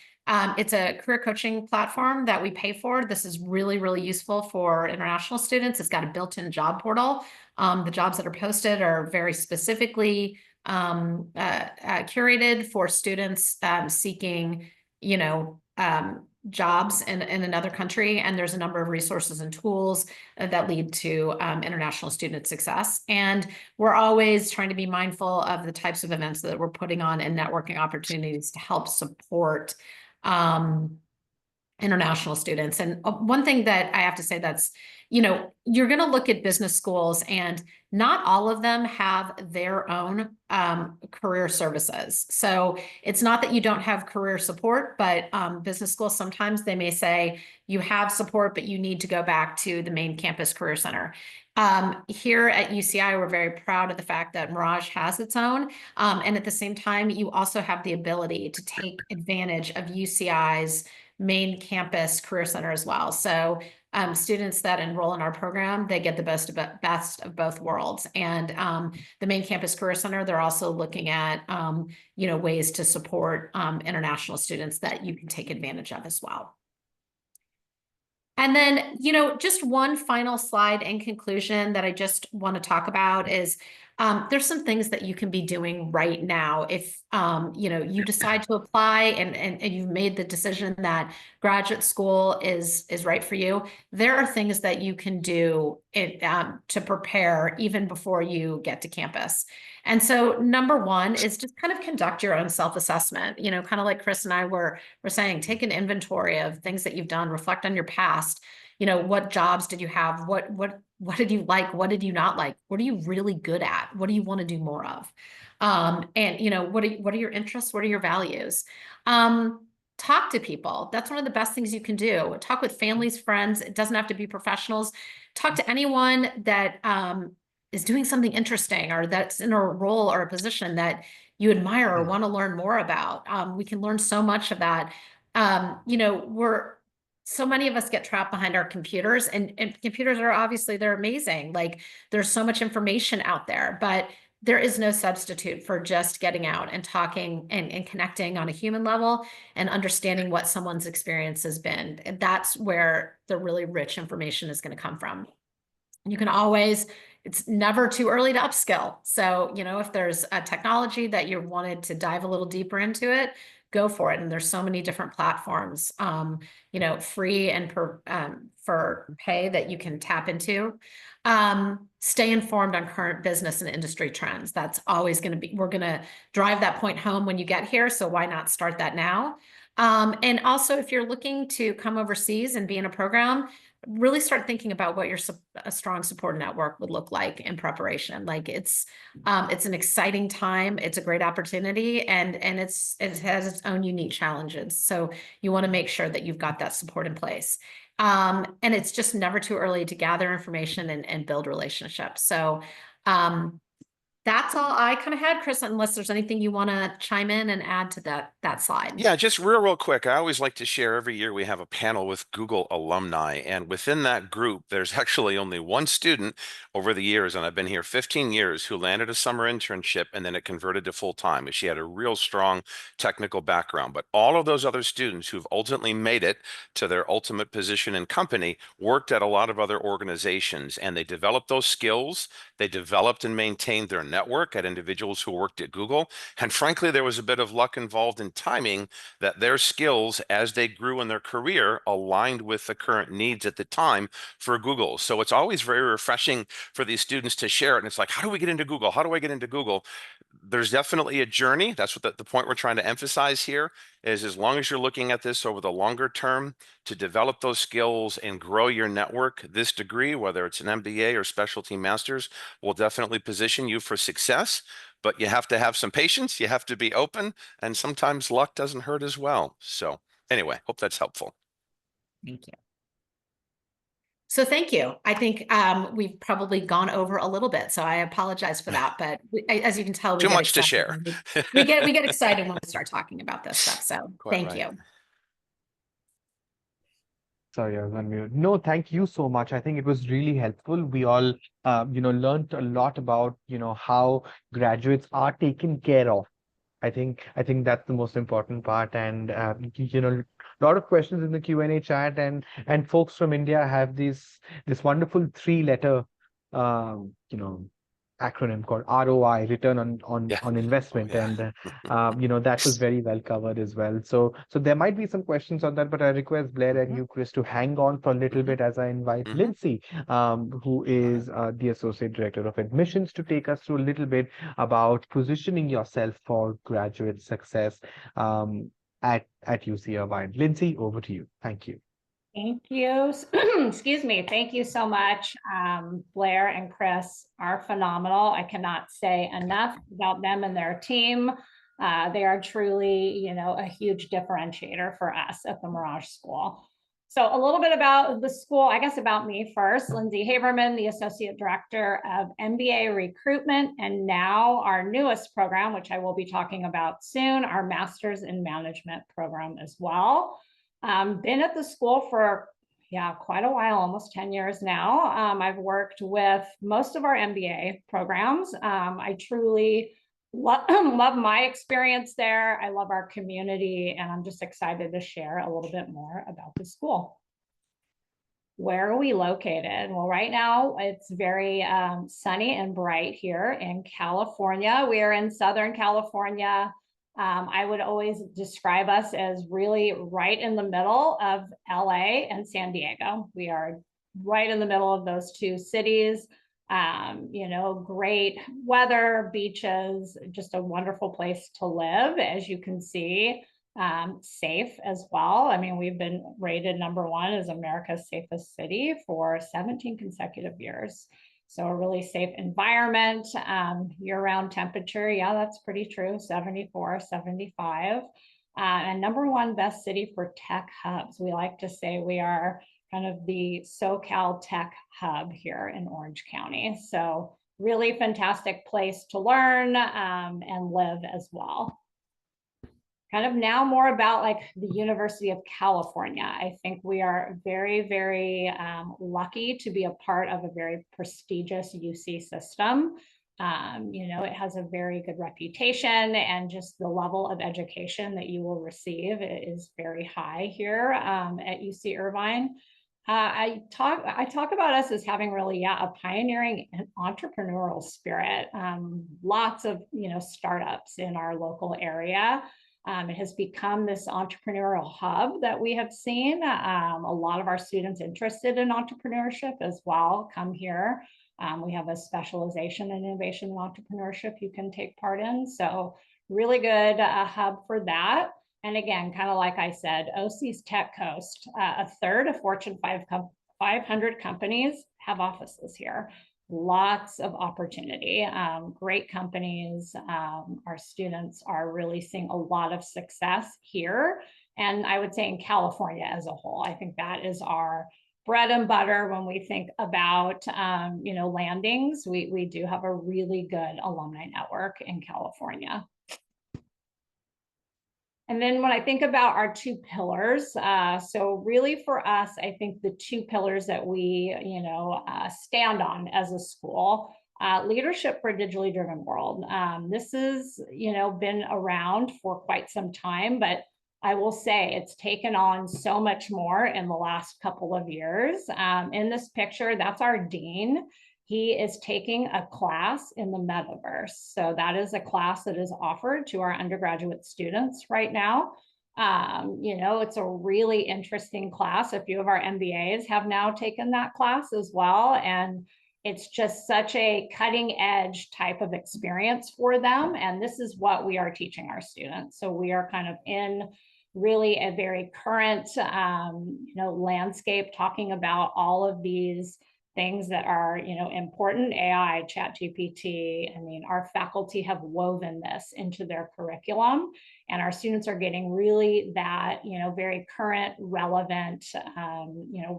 it's a career coaching platform that we pay for. This is really, really useful for international students. It's got a built-in job portal. The jobs that are posted are very specifically curated for students seeking, jobs in another country, and there's a number of resources and tools that lead to international student success. And we're always trying to be mindful of the types of events that we're putting on and networking opportunities to help support international students. And one thing that I have to say that's, you're going to look at business schools, and not all of them have their own career services. So it's not that you don't have career support, but business schools, sometimes they may say you have support, but you need to go back to the main campus career center. Here at UCI, we're very proud of the fact that Merage has its own. And at the same time, you also have the ability to take advantage of UCI's main campus career center as well. So students that enroll in our program, they get the best of both worlds. And the main campus career center, they're also looking at ways to support international students that you can take advantage of as well. And then, just one final slide in conclusion that I just want to talk about is there's some things that you can be doing right now. If, you decide to apply and you've made the decision that graduate school is right for you, there are things that you can do to prepare even before you get to campus. And so number one is just kind of conduct your own self-assessment, kind of like Chris and I were saying, take an inventory of things that you've done, reflect on your past. What jobs did you have? What did you like? What did you not like? What are you really good at? What do you want to do more of? And what are your interests? What are your values? Talk to people. That's one of the best things you can do. Talk with families, friends. It doesn't have to be professionals. Talk to anyone that is doing something interesting, or that's in a role or a position that you admire or want to learn more about. We can learn so much of that. So many of us get trapped behind our computers, and computers are obviously, they're amazing. There's so much information out there, but there is no substitute for just getting out and talking and connecting on a human level and understanding what someone's experience has been. And that's where the really rich information is going to come from. You can always, it's never too early to upskill. So, if there's a technology that you wanted to dive a little deeper into it, go for it. And there's so many different platforms, you know, free and for pay that you can tap into. Stay informed on current business and industry trends. That's always going to be, we're going to drive that point home when you get here. So why not start that now? And also, if you're looking to come overseas and be in a program, really start thinking about what a strong support network would look like in preparation. Like it's an exciting time. It's a great opportunity, and it has its own unique challenges. So you want to make sure that you've got that support in place. And it's just never too early to gather information and build relationships. So that's all I kind of had, Chris, unless there's anything you want to chime in and add to that slide. Yeah, just real quick. I always like to share every year we have a panel with Google alumni, and within that group, there's actually only one student over the years, and I've been here 15 years, who landed a summer internship and then it converted to full-time. She had a real strong technical background, but all of those other students who've ultimately made it to their ultimate position in company worked at a lot of other organizations, and they developed those skills. They developed and maintained their network at individuals who worked at Google, and frankly, there was a bit of luck involved in timing that their skills as they grew in their career aligned with the current needs at the time for Google. So it's always very refreshing for these students to share it. And it's like, how do we get into Google? How do I get into Google? There's definitely a journey. That's what the point we're trying to emphasize here is, as long as you're looking at this over the longer term to develop those skills and grow your network, this degree, whether it's an MBA or specialty master's, will definitely position you for success. But you have to have some patience. You have to be open, and sometimes luck doesn't hurt as well. So anyway, hope that's helpful. Thank you. So thank you. I think we've probably gone over a little bit, so I apologize for that. But as you can tell, we Too get much to excited. share. We get excited when we start talking about this stuff. So Quite thank right. you. Sorry, I was on mute. No, thank you so much. I think it was really helpful. We all, learned a lot about, how graduates are taken care of. I think that's the most important part. And a lot of questions in the Q&A chat, and folks from India have this wonderful three-letter, acronym called ROI, return Yeah. on investment, Oh, yeah. and that was very well covered as well. So there might be some questions on that, but I request Blair and you, Chris, to hang on for a little bit as I invite Lindsay, who is the Associate Director of Admissions, to take us through a little bit about positioning yourself for graduate success at UC Irvine. Lindsay, over to you. Thank you. Thank you. Excuse me. Thank you so much. Blair and Chris are phenomenal. I cannot say enough about them and their team. They are truly, a huge differentiator for us at the Merage School. So a little bit about the school, I guess about me first. Lindsay Haberman, the Associate Director of MBA Recruitment, and now our newest program, which I will be talking about soon, our Masters in Management program as well. Been at the school for, quite a while, almost 10 years now. I've worked with most of our MBA programs. I truly love my experience there. I love our community, and I'm just excited to share a little bit more about the school. Where are we located? Well, right now it's very sunny and bright here in California. We are in Southern California. I would always describe us as really right in the middle of LA and San Diego. We are right in the middle of those two cities. Great weather, beaches, just a wonderful place to live, as you can see. Safe as well. I mean, we've been rated #1 as America's safest city for 17 consecutive years. So a really safe environment, year-round temperature. Yeah, that's pretty true. 74, 75. And #1 best city for tech hubs. We like to say we are kind of the SoCal tech hub here in Orange County. So really fantastic place to learn and live as well. Kind of now more about like the University of California. I think we are very, very lucky to be a part of a very prestigious UC system. It has a very good reputation, and just the level of education that you will receive is very high here at UC Irvine. I talk about us as having really, a pioneering and entrepreneurial spirit. Lots of, startups in our local area. It has become this entrepreneurial hub that we have seen. A lot of our students interested in entrepreneurship as well come here. We have a specialization in innovation and entrepreneurship you can take part in. So really good hub for that. And again, kind of like I said, OC's Tech Coast, a third of Fortune 500 companies have offices here. Lots of opportunity, great companies. Our students are really seeing a lot of success here. And I would say in California as a whole, I think that is our bread and butter when we think about, landings. We do have a really good alumni network in California. And then when I think about our two pillars, so really for us, I think the two pillars that we, stand on as a school, leadership for a digitally driven world. This has, been around for quite some time, but I will say it's taken on so much more in the last couple of years. In this picture, that's our dean. He is taking a class in the metaverse. So that is a class that is offered to our undergraduate students right now. It's a really interesting class. A few of our MBAs have now taken that class as well. And it's just such a cutting edge type of experience for them. And this is what we are teaching our students. So we are kind of in really a very current, landscape, talking about all of these things that are, important, AI, ChatGPT. I mean, our faculty have woven this into their curriculum, and our students are getting really that, very current, relevant,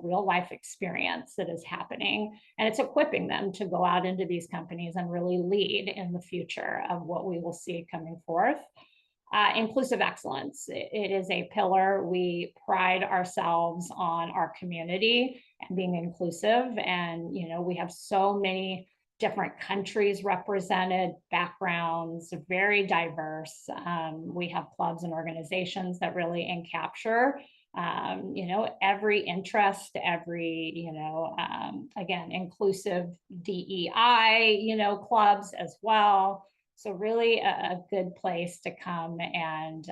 real life experience that is happening. And it's equipping them to go out into these companies and really lead in the future of what we will see coming forth. Inclusive excellence. It is a pillar. We pride ourselves on our community and being inclusive. And, we have so many different countries represented, backgrounds, very diverse. We have clubs and organizations that really encapture, every interest, every, again, inclusive DEI, clubs as well. So really a good place to come and,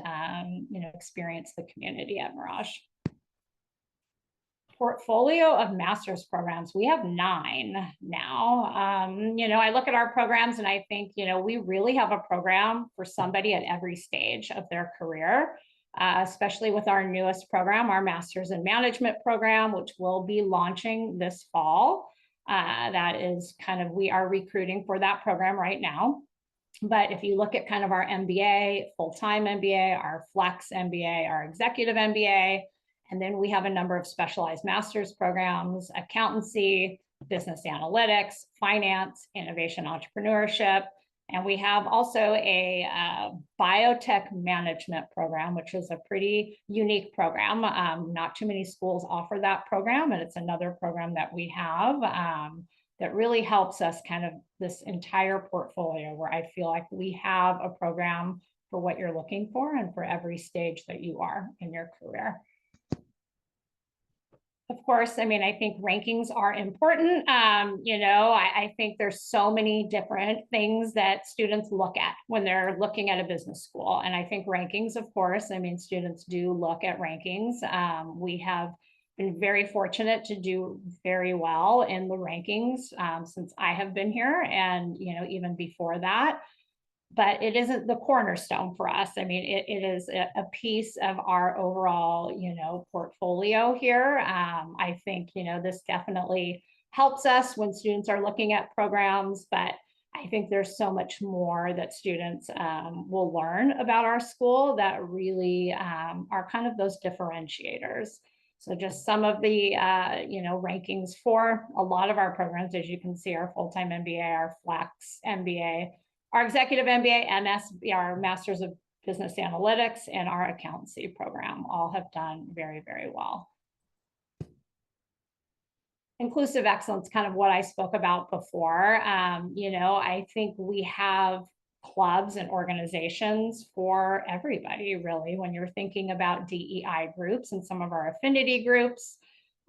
experience the community at Merage. Portfolio of master's programs. We have 9 now. I look at our programs and I think, we really have a program for somebody at every stage of their career, especially with our newest program, our Master's in Management program, which will be launching this fall. That is we are recruiting for that program right now. But if you look at kind of our MBA, full-time MBA, our flex MBA, our executive MBA, and then we have a number of specialized master's programs, accountancy, business analytics, finance, innovation, entrepreneurship. And we have also a biotech management program, which is a pretty unique program. Not too many schools offer that program, and it's another program that we have that really helps us kind of this entire portfolio, where I feel like we have a program for what you're looking for and for every stage that you are in your career. Of course, I think rankings are important. I think there's so many different things that students look at when they're looking at a business school. And I think rankings, of course, students do look at rankings. We have been very fortunate to do very well in the rankings since I have been here, and even before that. But it isn't the cornerstone for us. It is a piece of our overall, portfolio here. I think, this definitely helps us when students are looking at programs, but I think there's so much more that students will learn about our school that really are kind of those differentiators. So just some of the, rankings for a lot of our programs, as you can see, our full-time MBA, our flex MBA, our executive MBA, our Masters of Business Analytics, and our accountancy program all have done very, very well. Inclusive excellence, kind of what I spoke about before. I think we have clubs and organizations for everybody, really, when you're thinking about DEI groups and some of our affinity groups.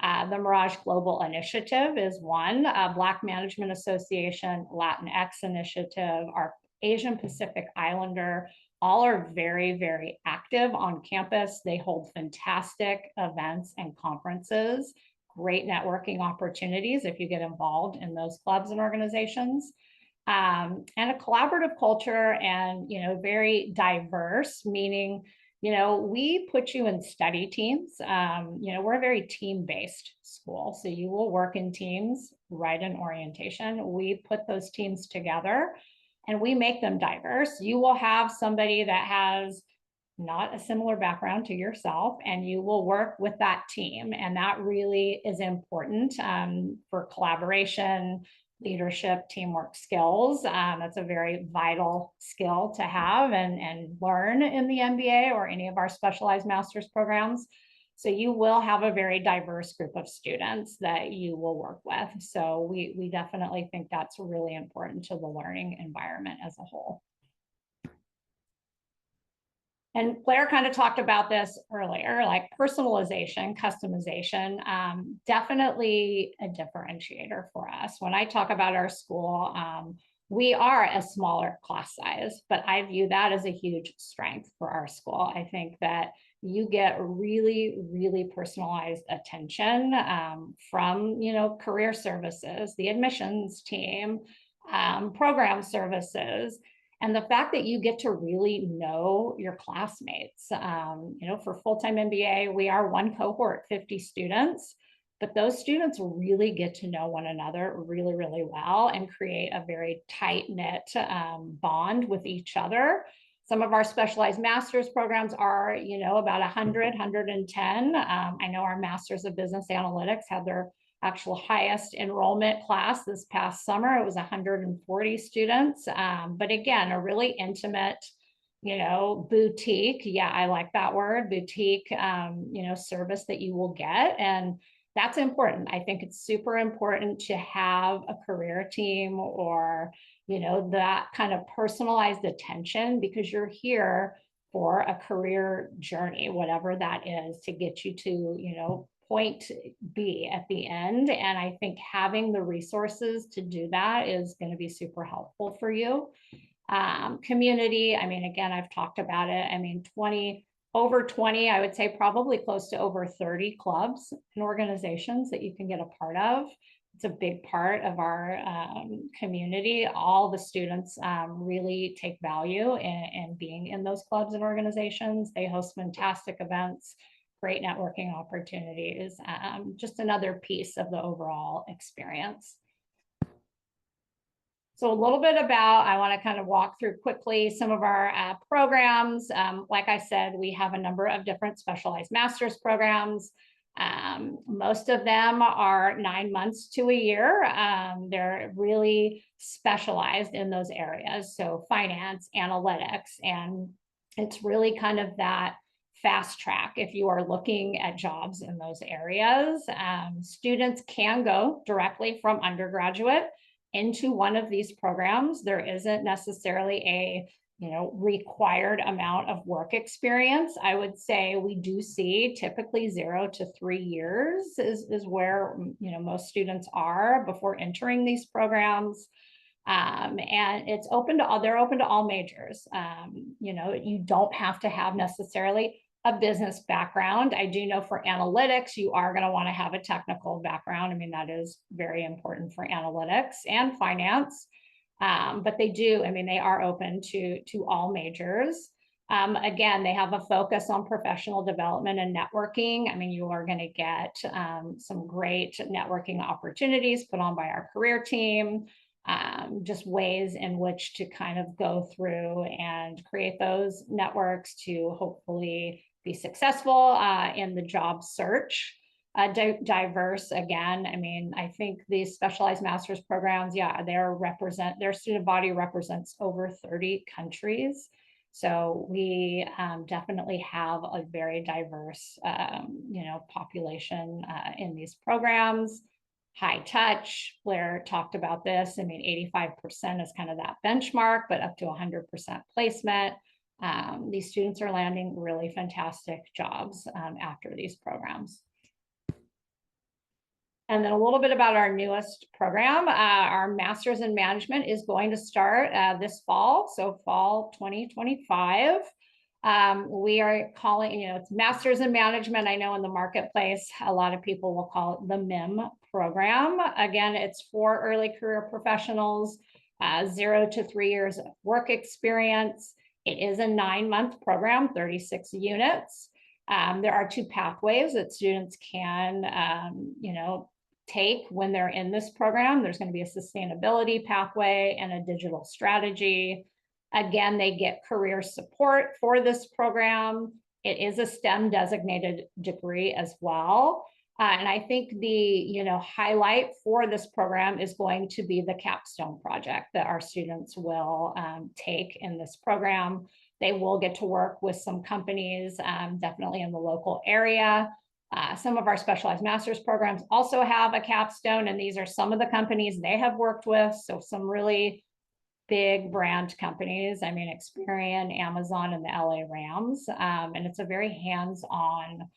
The Merage Global Initiative is one, Black Management Association, Latinx Initiative, our Asian Pacific Islander, all are very, very active on campus. They hold fantastic events and conferences, great networking opportunities if you get involved in those clubs and organizations. And a collaborative culture, and very diverse, meaning we put you in study teams. We're a very team-based school, so you will work in teams right in orientation. We put those teams together and we make them diverse. You will have somebody that has not a similar background to yourself, and you will work with that team. And that really is important for collaboration, leadership, teamwork skills. That's a very vital skill to have and learn in the MBA or any of our specialized master's programs. So you will have a very diverse group of students that you will work with. So we definitely think that's really important to the learning environment as a whole. And Blair kind of talked about this earlier, like personalization, customization, definitely a differentiator for us. When I talk about our school, we are a smaller class size, but I view that as a huge strength for our school. I think that you get really, really personalized attention from, career services, the admissions team, program services. And the fact that you get to really know your classmates, for full-time MBA, we are one cohort, 50 students, but those students really get to know one another really, really well and create a very tight-knit bond with each other. Some of our specialized master's programs are, about 100, 110. I know our Masters of Business Analytics had their actual highest enrollment class this past summer. It was 140 students. But again, a really intimate, boutique. Yeah, I like that word, boutique, service that you will get. And that's important. I think it's super important to have a career team or, that kind of personalized attention, because you're here for a career journey, whatever that is, to get you to, point B at the end. And I think having the resources to do that is going to be super helpful for you. Community, again, I've talked about it. Over 20, I would say probably close to over 30 clubs and organizations that you can get a part of. It's a big part of our community. All the students really take value in being in those clubs and organizations. They host fantastic events, great networking opportunities, just another piece of the overall experience. So a little bit about, I want to kind of walk through quickly some of our programs. Like I said, we have a number of different specialized master's programs. Most of them are 9 months to a year. They're really specialized in those areas. So finance, analytics, and it's really kind of that fast track if you are looking at jobs in those areas. Students can go directly from undergraduate into one of these programs. There isn't necessarily a required amount of work experience. I would say we do see typically 0 to 3 years is where most students are before entering these programs. And it's open to all, they're open to all majors. You don't have to have necessarily a business background. I do know for analytics, you are going to want to have a technical background. That is very important for analytics and finance. But they do, they are open to all majors. Again, they have a focus on professional development and networking. You are going to get some great networking opportunities put on by our career team. Just ways in which to kind of go through and create those networks to hopefully be successful in the job search. Diverse, again, I think these specialized master's programs, yeah, their student body represents over 30 countries. So we definitely have a very diverse, population in these programs. High touch, Blair talked about this. 85% is kind of that benchmark, but up to 100% placement. These students are landing really fantastic jobs after these programs. And then a little bit about our newest program. Our Master's in Management is going to start this fall, so fall 2025. We are calling, it's Master's in Management. I know in the marketplace, a lot of people will call it the MIM program. Again, it's for early career professionals, 0 to 3 years of work experience. It is a 9-month program, 36 units. There are 2 pathways that students can, take when they're in this program. There's going to be a sustainability pathway and a digital strategy. Again, they get career support for this program. It is a STEM designated degree as well. And I think the highlight for this program is going to be the capstone project that our students will take in this program. They will get to work with some companies, definitely in the local area. Some of our specialized master's programs also have a capstone, and these are some of the companies they have worked with. So some really big brand companies, I mean, Experian, Amazon, and the LA Rams. And it's a very hands-on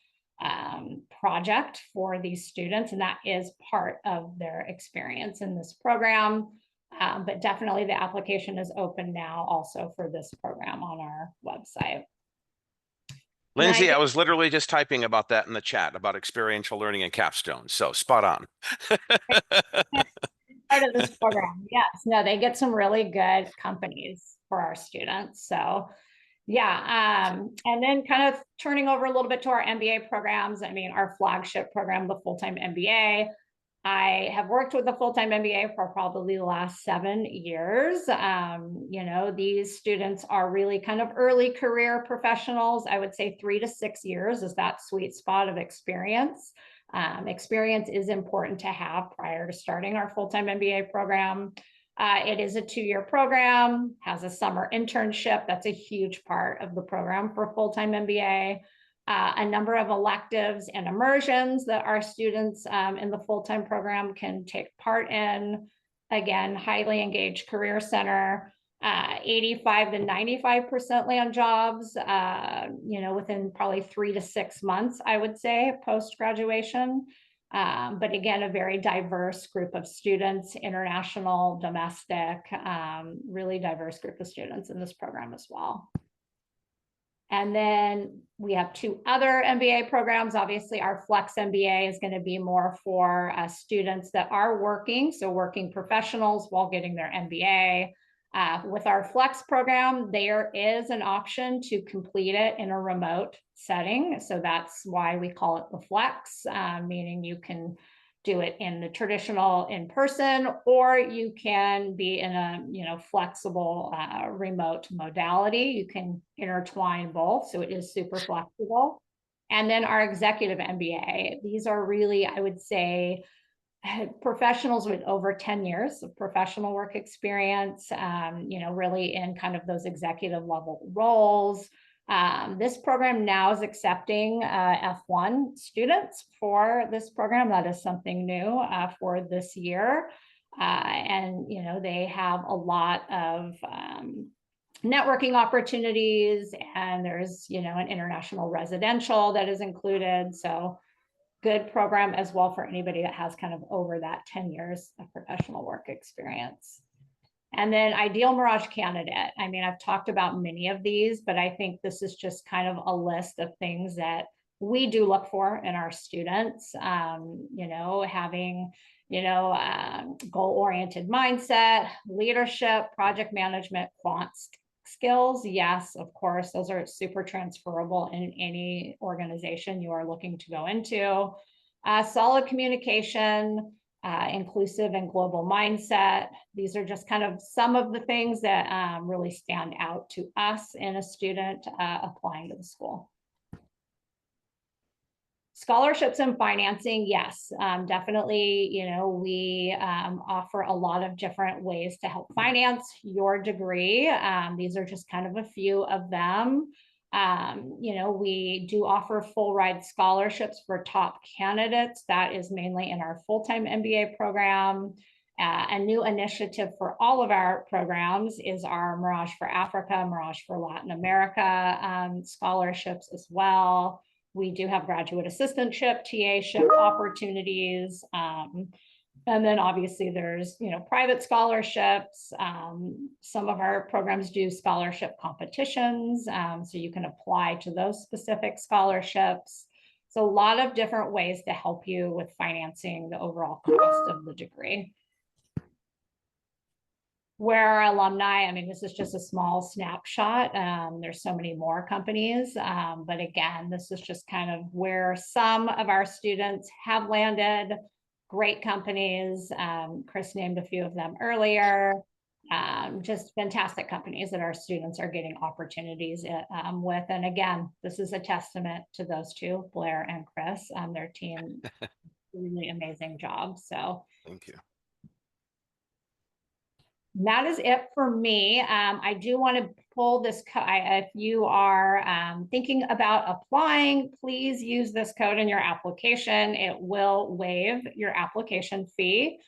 project for these students, and that is part of their experience in this program. But definitely the application is open now also for this program on our website. Lindsay, I was literally just typing about that in the chat about experiential learning and capstone. So spot on. Part of this program. Yes, no, they get some really good companies for our students. So yeah, and then kind of turning over a little bit to our MBA programs. I mean, our flagship program, the full-time MBA. I have worked with the full-time MBA for probably the last 7 years. These students are really kind of early career professionals. I would say 3 to 6 years is that sweet spot of experience. Experience is important to have prior to starting our full-time MBA program. It is a 2-year program, has a summer internship. That's a huge part of the program for full-time MBA. A number of electives and immersions that our students in the full-time program can take part in. Again, highly engaged career center, 85 to 95% land jobs, within probably 3 to 6 months, I would say, post-graduation. But again, a very diverse group of students, international, domestic, really diverse group of students in this program as well. And then we have 2 other MBA programs. Obviously, our Flex MBA is going to be more for students that are working, so working professionals while getting their MBA. With our Flex program, there is an option to complete it in a remote setting. So that's why we call it the Flex, meaning you can do it in the traditional in-person, or you can be in a flexible remote modality. You can intertwine both, so it is super flexible. And then our executive MBA, these are really, I would say, professionals with over 10 years of professional work experience, really in kind of those executive level roles. This program now is accepting F1 students for this program. That is something new for this year. And, they have a lot of networking opportunities, and there's, an international residential that is included. So good program as well for anybody that has kind of over that 10 years of professional work experience. And then ideal Merage candidate. I mean, I've talked about many of these, but I think this is just kind of a list of things that we do look for in our students. Having, goal-oriented mindset, leadership, project management, quant skills. Yes, of course, those are super transferable in any organization you are looking to go into. Solid communication, inclusive and global mindset. These are just kind of some of the things that really stand out to us in a student applying to the school. Scholarships and financing, yes, definitely, we offer a lot of different ways to help finance your degree. These are just kind of a few of them. We do offer full ride scholarships for top candidates. That is mainly in our full-time MBA program. A new initiative for all of our programs is our Merage for Africa, Merage for Latin America scholarships as well. We do have graduate assistantship, TA-ship opportunities. And then obviously there's, private scholarships. Some of our programs do scholarship competitions. So you can apply to those specific scholarships. So a lot of different ways to help you with financing the overall cost of the degree. Where our alumni, I mean, this is just a small snapshot. There's so many more companies, but again, this is just kind of where some of our students have landed. Great companies. Chris named a few of them earlier. Just fantastic companies that our students are getting opportunities with. And again, this is a testament to those two, Blair and Chris, their team, really amazing job. So Thank you. that is it for me. I do want to pull this code. If you are thinking about applying, please use this code in your application. It will waive your application fee.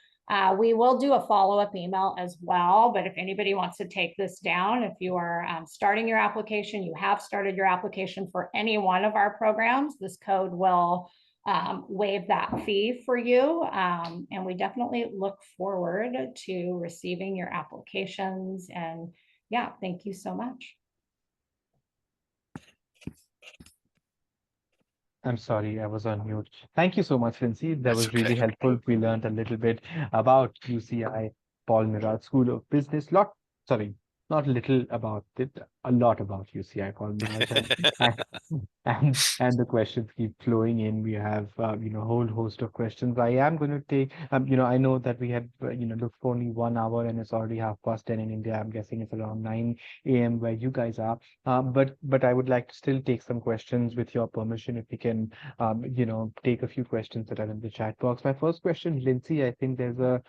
We will do a follow-up email as well, but if anybody wants to take this down, if you are starting your application, you have started your application for any one of our programs, this code will waive that fee for you. And we definitely look forward to receiving your applications. And yeah, thank you so much. I'm sorry, I was on mute. Thank you so much, Lindsay. That That's was really okay. helpful. We learned a little bit about UCI Paul Merage School of Business. Not little about it, a lot about UCI Paul Merage. And the questions keep flowing in. We have, a whole host of questions. I am going to take, I know that we had, looked for only 1 hour and it's already 10:30 in India. I'm guessing it's around 9 a.m. where you guys are. But I would like to still take some questions with your permission, if we can, take a few questions that are in the chat box. My first question, Lindsay, I think there's a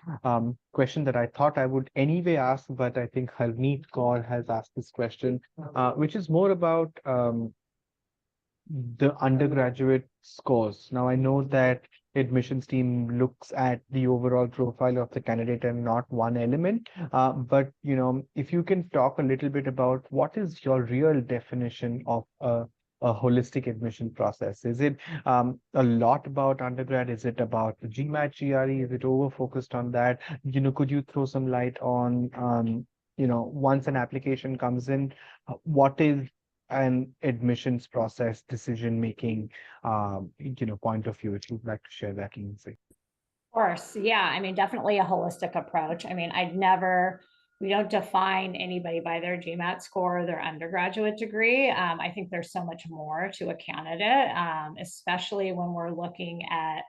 question that I thought I would anyway ask, but I think Harneet Kaur has asked this question, which is more about the undergraduate scores. Now, I know that admissions team looks at the overall profile of the candidate and not one element, but if you can talk a little bit about what is your real definition of a holistic admission process. Is it a lot about undergrad? Is it about the GMAT, GRE? Is it over focused on that? Could you throw some light on once an application comes in, what is an admissions process decision making point of view, if you'd like to share that, Lindsay? Of course, yeah. I mean, definitely a holistic approach. I mean, we don't define anybody by their GMAT score or their undergraduate degree. I think there's so much more to a candidate, especially when we're looking at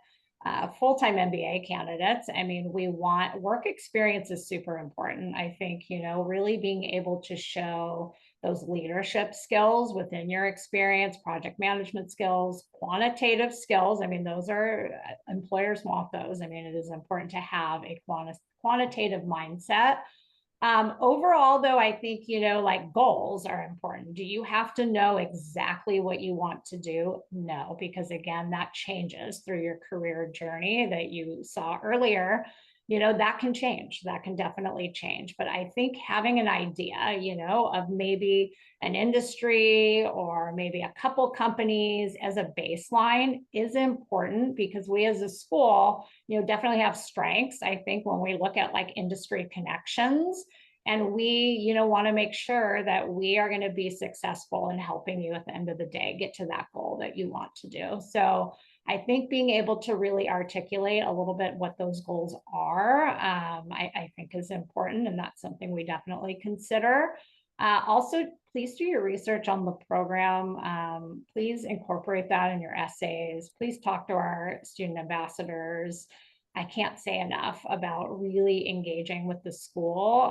full-time MBA candidates. I mean, we want work experience is super important. I think, really being able to show those leadership skills within your experience, project management skills, quantitative skills. I mean, those are, employers want those. I mean, it is important to have a quantitative mindset. Overall, though, I think, like goals are important. Do you have to know exactly what you want to do? No, because again, that changes through your career journey that you saw earlier. That can change. That can definitely change. But I think having an idea, of maybe an industry or maybe a couple companies as a baseline is important, because we as a school, definitely have strengths. I think when we look at like industry connections, and we, want to make sure that we are going to be successful in helping you at the end of the day get to that goal that you want to do. So I think being able to really articulate a little bit what those goals are, I think is important, and that's something we definitely consider. Also, please do your research on the program. Please incorporate that in your essays. Please talk to our student ambassadors. I can't say enough about really engaging with the school.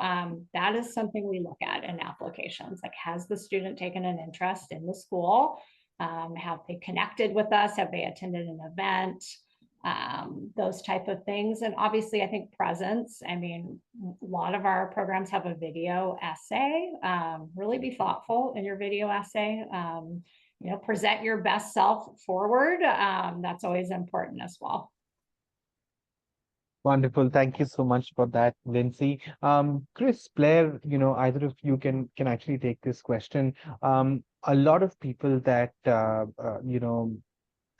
That is something we look at in applications. Like, has the student taken an interest in the school? Have they connected with us? Have they attended an event? Those type of things. And obviously, I think presence. I mean, a lot of our programs have a video essay. Really be thoughtful in your video essay. Present your best self forward. That's always important as well. Wonderful. Thank you so much for that, Lindsay. Chris, Blair, either of you can actually take this question. A lot of people that,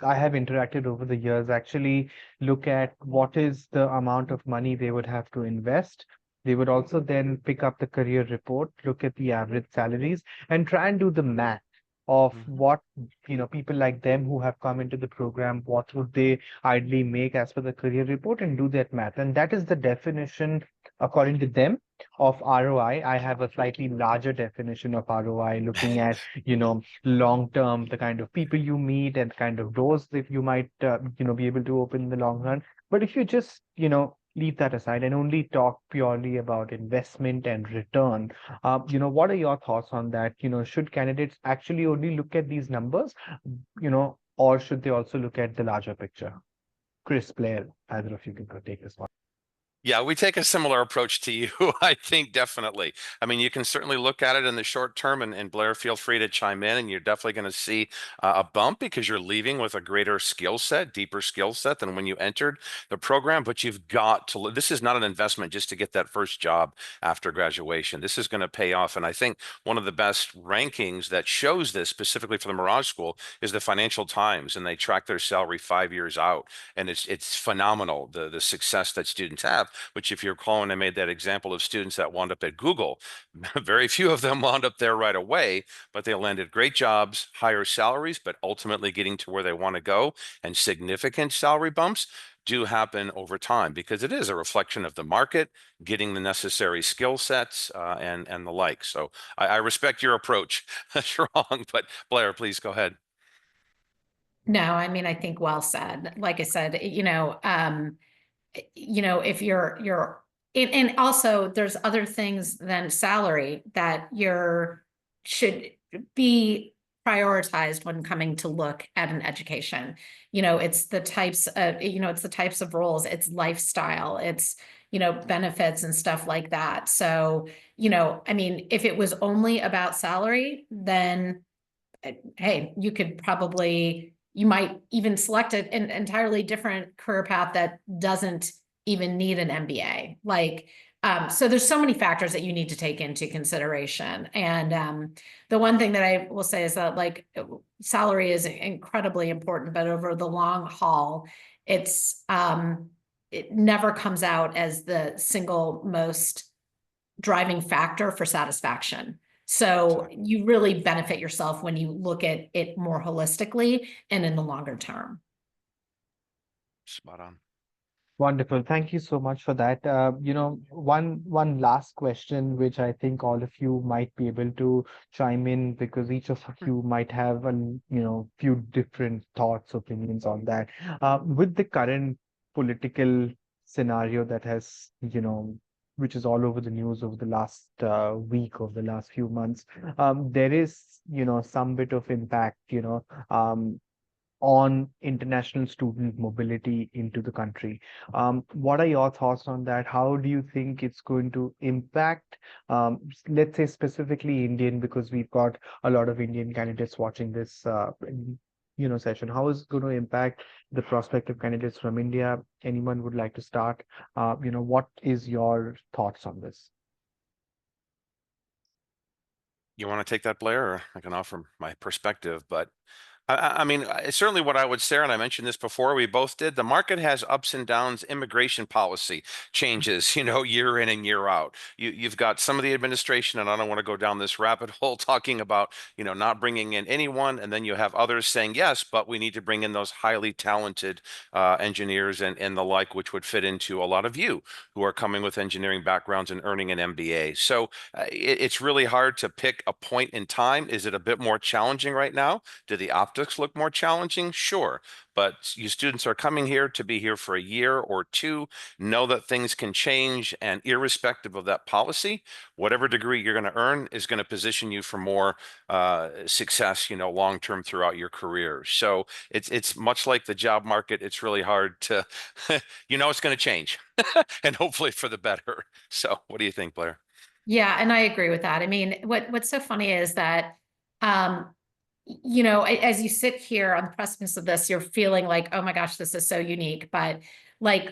I have interacted over the years actually look at what is the amount of money they would have to invest. They would also then pick up the career report, look at the average salaries, and try and do the math of what, people like them who have come into the program, what would they ideally make as per the career report, and do that math. And that is the definition, according to them, of ROI. I have a slightly larger definition of ROI, looking at, long term, the kind of people you meet and kind of doors that you might, be able to open in the long run. But if you just, leave that aside and only talk purely about investment and return, what are your thoughts on that? Should candidates actually only look at these numbers, or should they also look at the larger picture? Chris, Blair, either of you can go take this one. Yeah, we take a similar approach to you, I think, definitely. I mean, you can certainly look at it in the short term, and Blair, feel free to chime in, and you're definitely going to see a bump because you're leaving with a greater skill set, deeper skill set than when you entered the program. But you've got to, this is not an investment just to get that first job after graduation. This is going to pay off. And I think one of the best rankings that shows this specifically for the Merage School is the Financial Times, and they track their salary 5 years out. And it's phenomenal, the success that students have. Which, if you're calling, I made that example of students that wound up at Google. Very few of them wound up there right away, but they landed great jobs, higher salaries, but ultimately getting to where they want to go, and significant salary bumps do happen over time because it is a reflection of the market, getting the necessary skill sets, and the like. So I respect your approach. Strong, but Blair, please go ahead. No, I mean, I think well said. Like I said, if you're and also there's other things than salary that should be prioritized when coming to look at an education. It's the types of roles, it's lifestyle, it's benefits and stuff like that. So I mean, if it was only about salary, then hey, you might even select an entirely different career path that doesn't even need an MBA. So there's so many factors that you need to take into consideration. And the one thing that I will say is that salary is incredibly important, but over the long haul, it never comes out as the single most driving factor for satisfaction. So you really benefit yourself when you look at it more holistically and in the longer term. Spot on. Wonderful. Thank you so much for that. One last question, which I think all of you might be able to chime in, because each of you might have few different thoughts, opinions on that. With the current political scenario that has, which is all over the news over the last week, over the last few months, there is, some bit of impact, on international student mobility into the country. What are your thoughts on that? How do you think it's going to impact, let's say specifically Indian, because we've got a lot of Indian candidates watching this, session. How is it going to impact the prospective candidates from India? Anyone would like to start? What is your thoughts on this? You want to take that, Blair, or I can offer my perspective, but I mean, certainly what I would say, and I mentioned this before, we both did, the market has ups and downs, immigration policy changes, year in and year out. You've got some of the administration, and I don't want to go down this rabbit hole talking about, not bringing in anyone. And then you have others saying, yes, but we need to bring in those highly talented engineers and the like, which would fit into a lot of you who are coming with engineering backgrounds and earning an MBA. So it's really hard to pick a point in time. Is it a bit more challenging right now? Do the optics look more challenging? Sure. But you students are coming here to be here for a year or two. Know that things can change, and irrespective of that policy, whatever degree you're going to earn is going to position you for more success, long term throughout your career. So it's much like the job market. It's really hard to, it's going to change, and hopefully for the better. So what do you think, Blair? Yeah, and I agree with that. I mean, what's so funny is that as you sit here on the precipice of this, you're feeling like, oh my gosh, this is so unique. But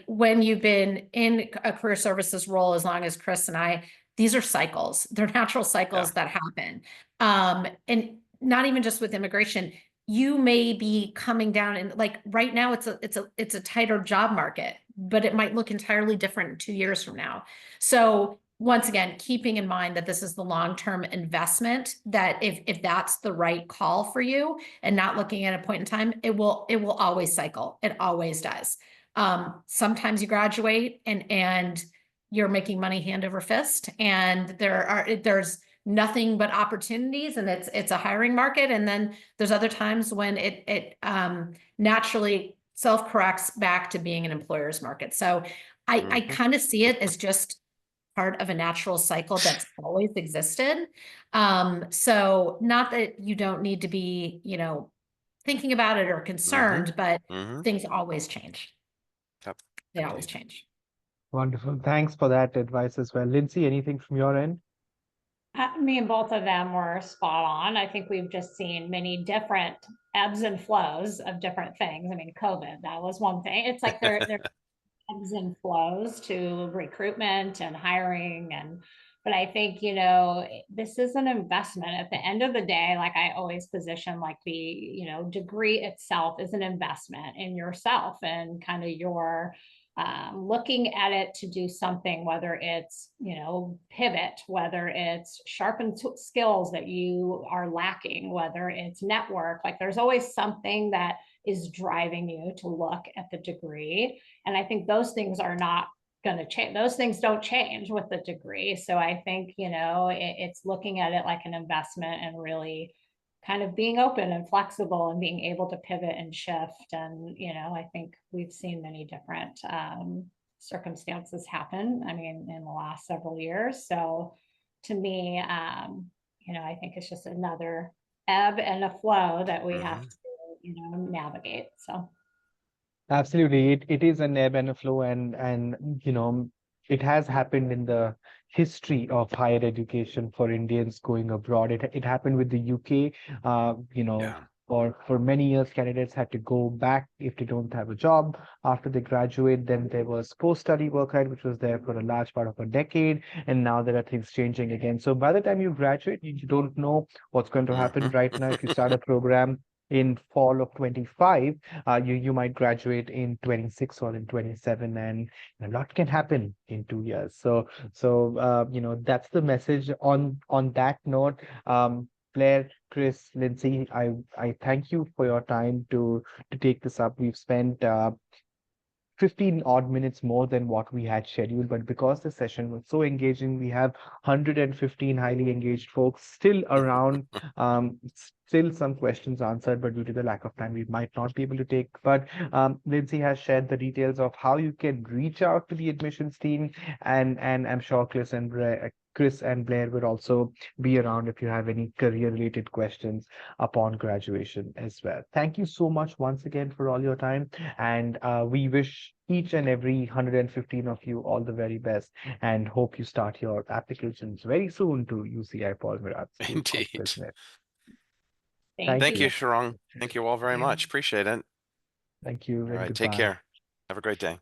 when you've been in a career services role as long as Chris and I, these are cycles. They're natural cycles that happen. And not even just with immigration, you may be coming down, and like right now it's a tighter job market, but it might look entirely different 2 years from now. So once again, keeping in mind that this is the long-term investment, that if that's the right call for you and not looking at a point in time, it will always cycle. It always does. Sometimes you graduate and you're making money hand over fist, and there's nothing but opportunities, and it's a hiring market. And then there's other times when it naturally self-corrects back to being an employer's market. So I kind of see it as just part of a natural cycle that's always existed. So not that you don't need to be, thinking about it or concerned, but things always change. Yep. They always change. Wonderful. Thanks for that advice as well. Lindsay, anything from your end? I mean, both of them were spot on. I think we've just seen many different ebbs and flows of different things. I mean, COVID, that was one thing. It's like there ebbs and flows to recruitment and hiring. But I think, this is an investment at the end of the day. Like I always position like the, degree itself is an investment in yourself and kind of your looking at it to do something, whether it's, pivot, whether it's sharpen skills that you are lacking, whether it's network, like there's always something that is driving you to look at the degree. And I think those things are not going to change. Those things don't change with the degree. So I think, it's looking at it like an investment and really kind of being open and flexible and being able to pivot and shift. And, I think we've seen many different circumstances happen, I mean, in the last several years. So to me, I think it's just another ebb and a flow that we have to, navigate. So. Absolutely. It is an ebb and a flow, and it has happened in the history of higher education for Indians going abroad. It happened with the UK. For many years, candidates had to go back if they don't have a job after they graduate. Then there was post-study work, right, which was there for a large part of a decade, and now there are things changing again. So by the time you graduate, you don't know what's going to happen. Right now, if you start a program in fall of 25, you might graduate in 26 or in 27, and a lot can happen in 2 years. So that's the message. On that note, Blair, Chris, Lindsay, I thank you for your time to take this up. We've spent 15 odd minutes more than what we had scheduled, but because the session was so engaging, we have 115 highly engaged folks still around. Still some questions answered, but due to the lack of time, we might not be able to take. But Lindsay has shared the details of how you can reach out to the admissions team, and I'm sure Chris and Blair would also be around if you have any career-related questions upon graduation as well. Thank you so much once again for all your time, and we wish each and every 115 of you all the very best, and hope you start your applications very soon to UCI Paul Merage School of Indeed. Business. Thank you, Sharang. Thank you all very much. Appreciate it. Thank you. All And right. Take goodbye. care. Have a great day.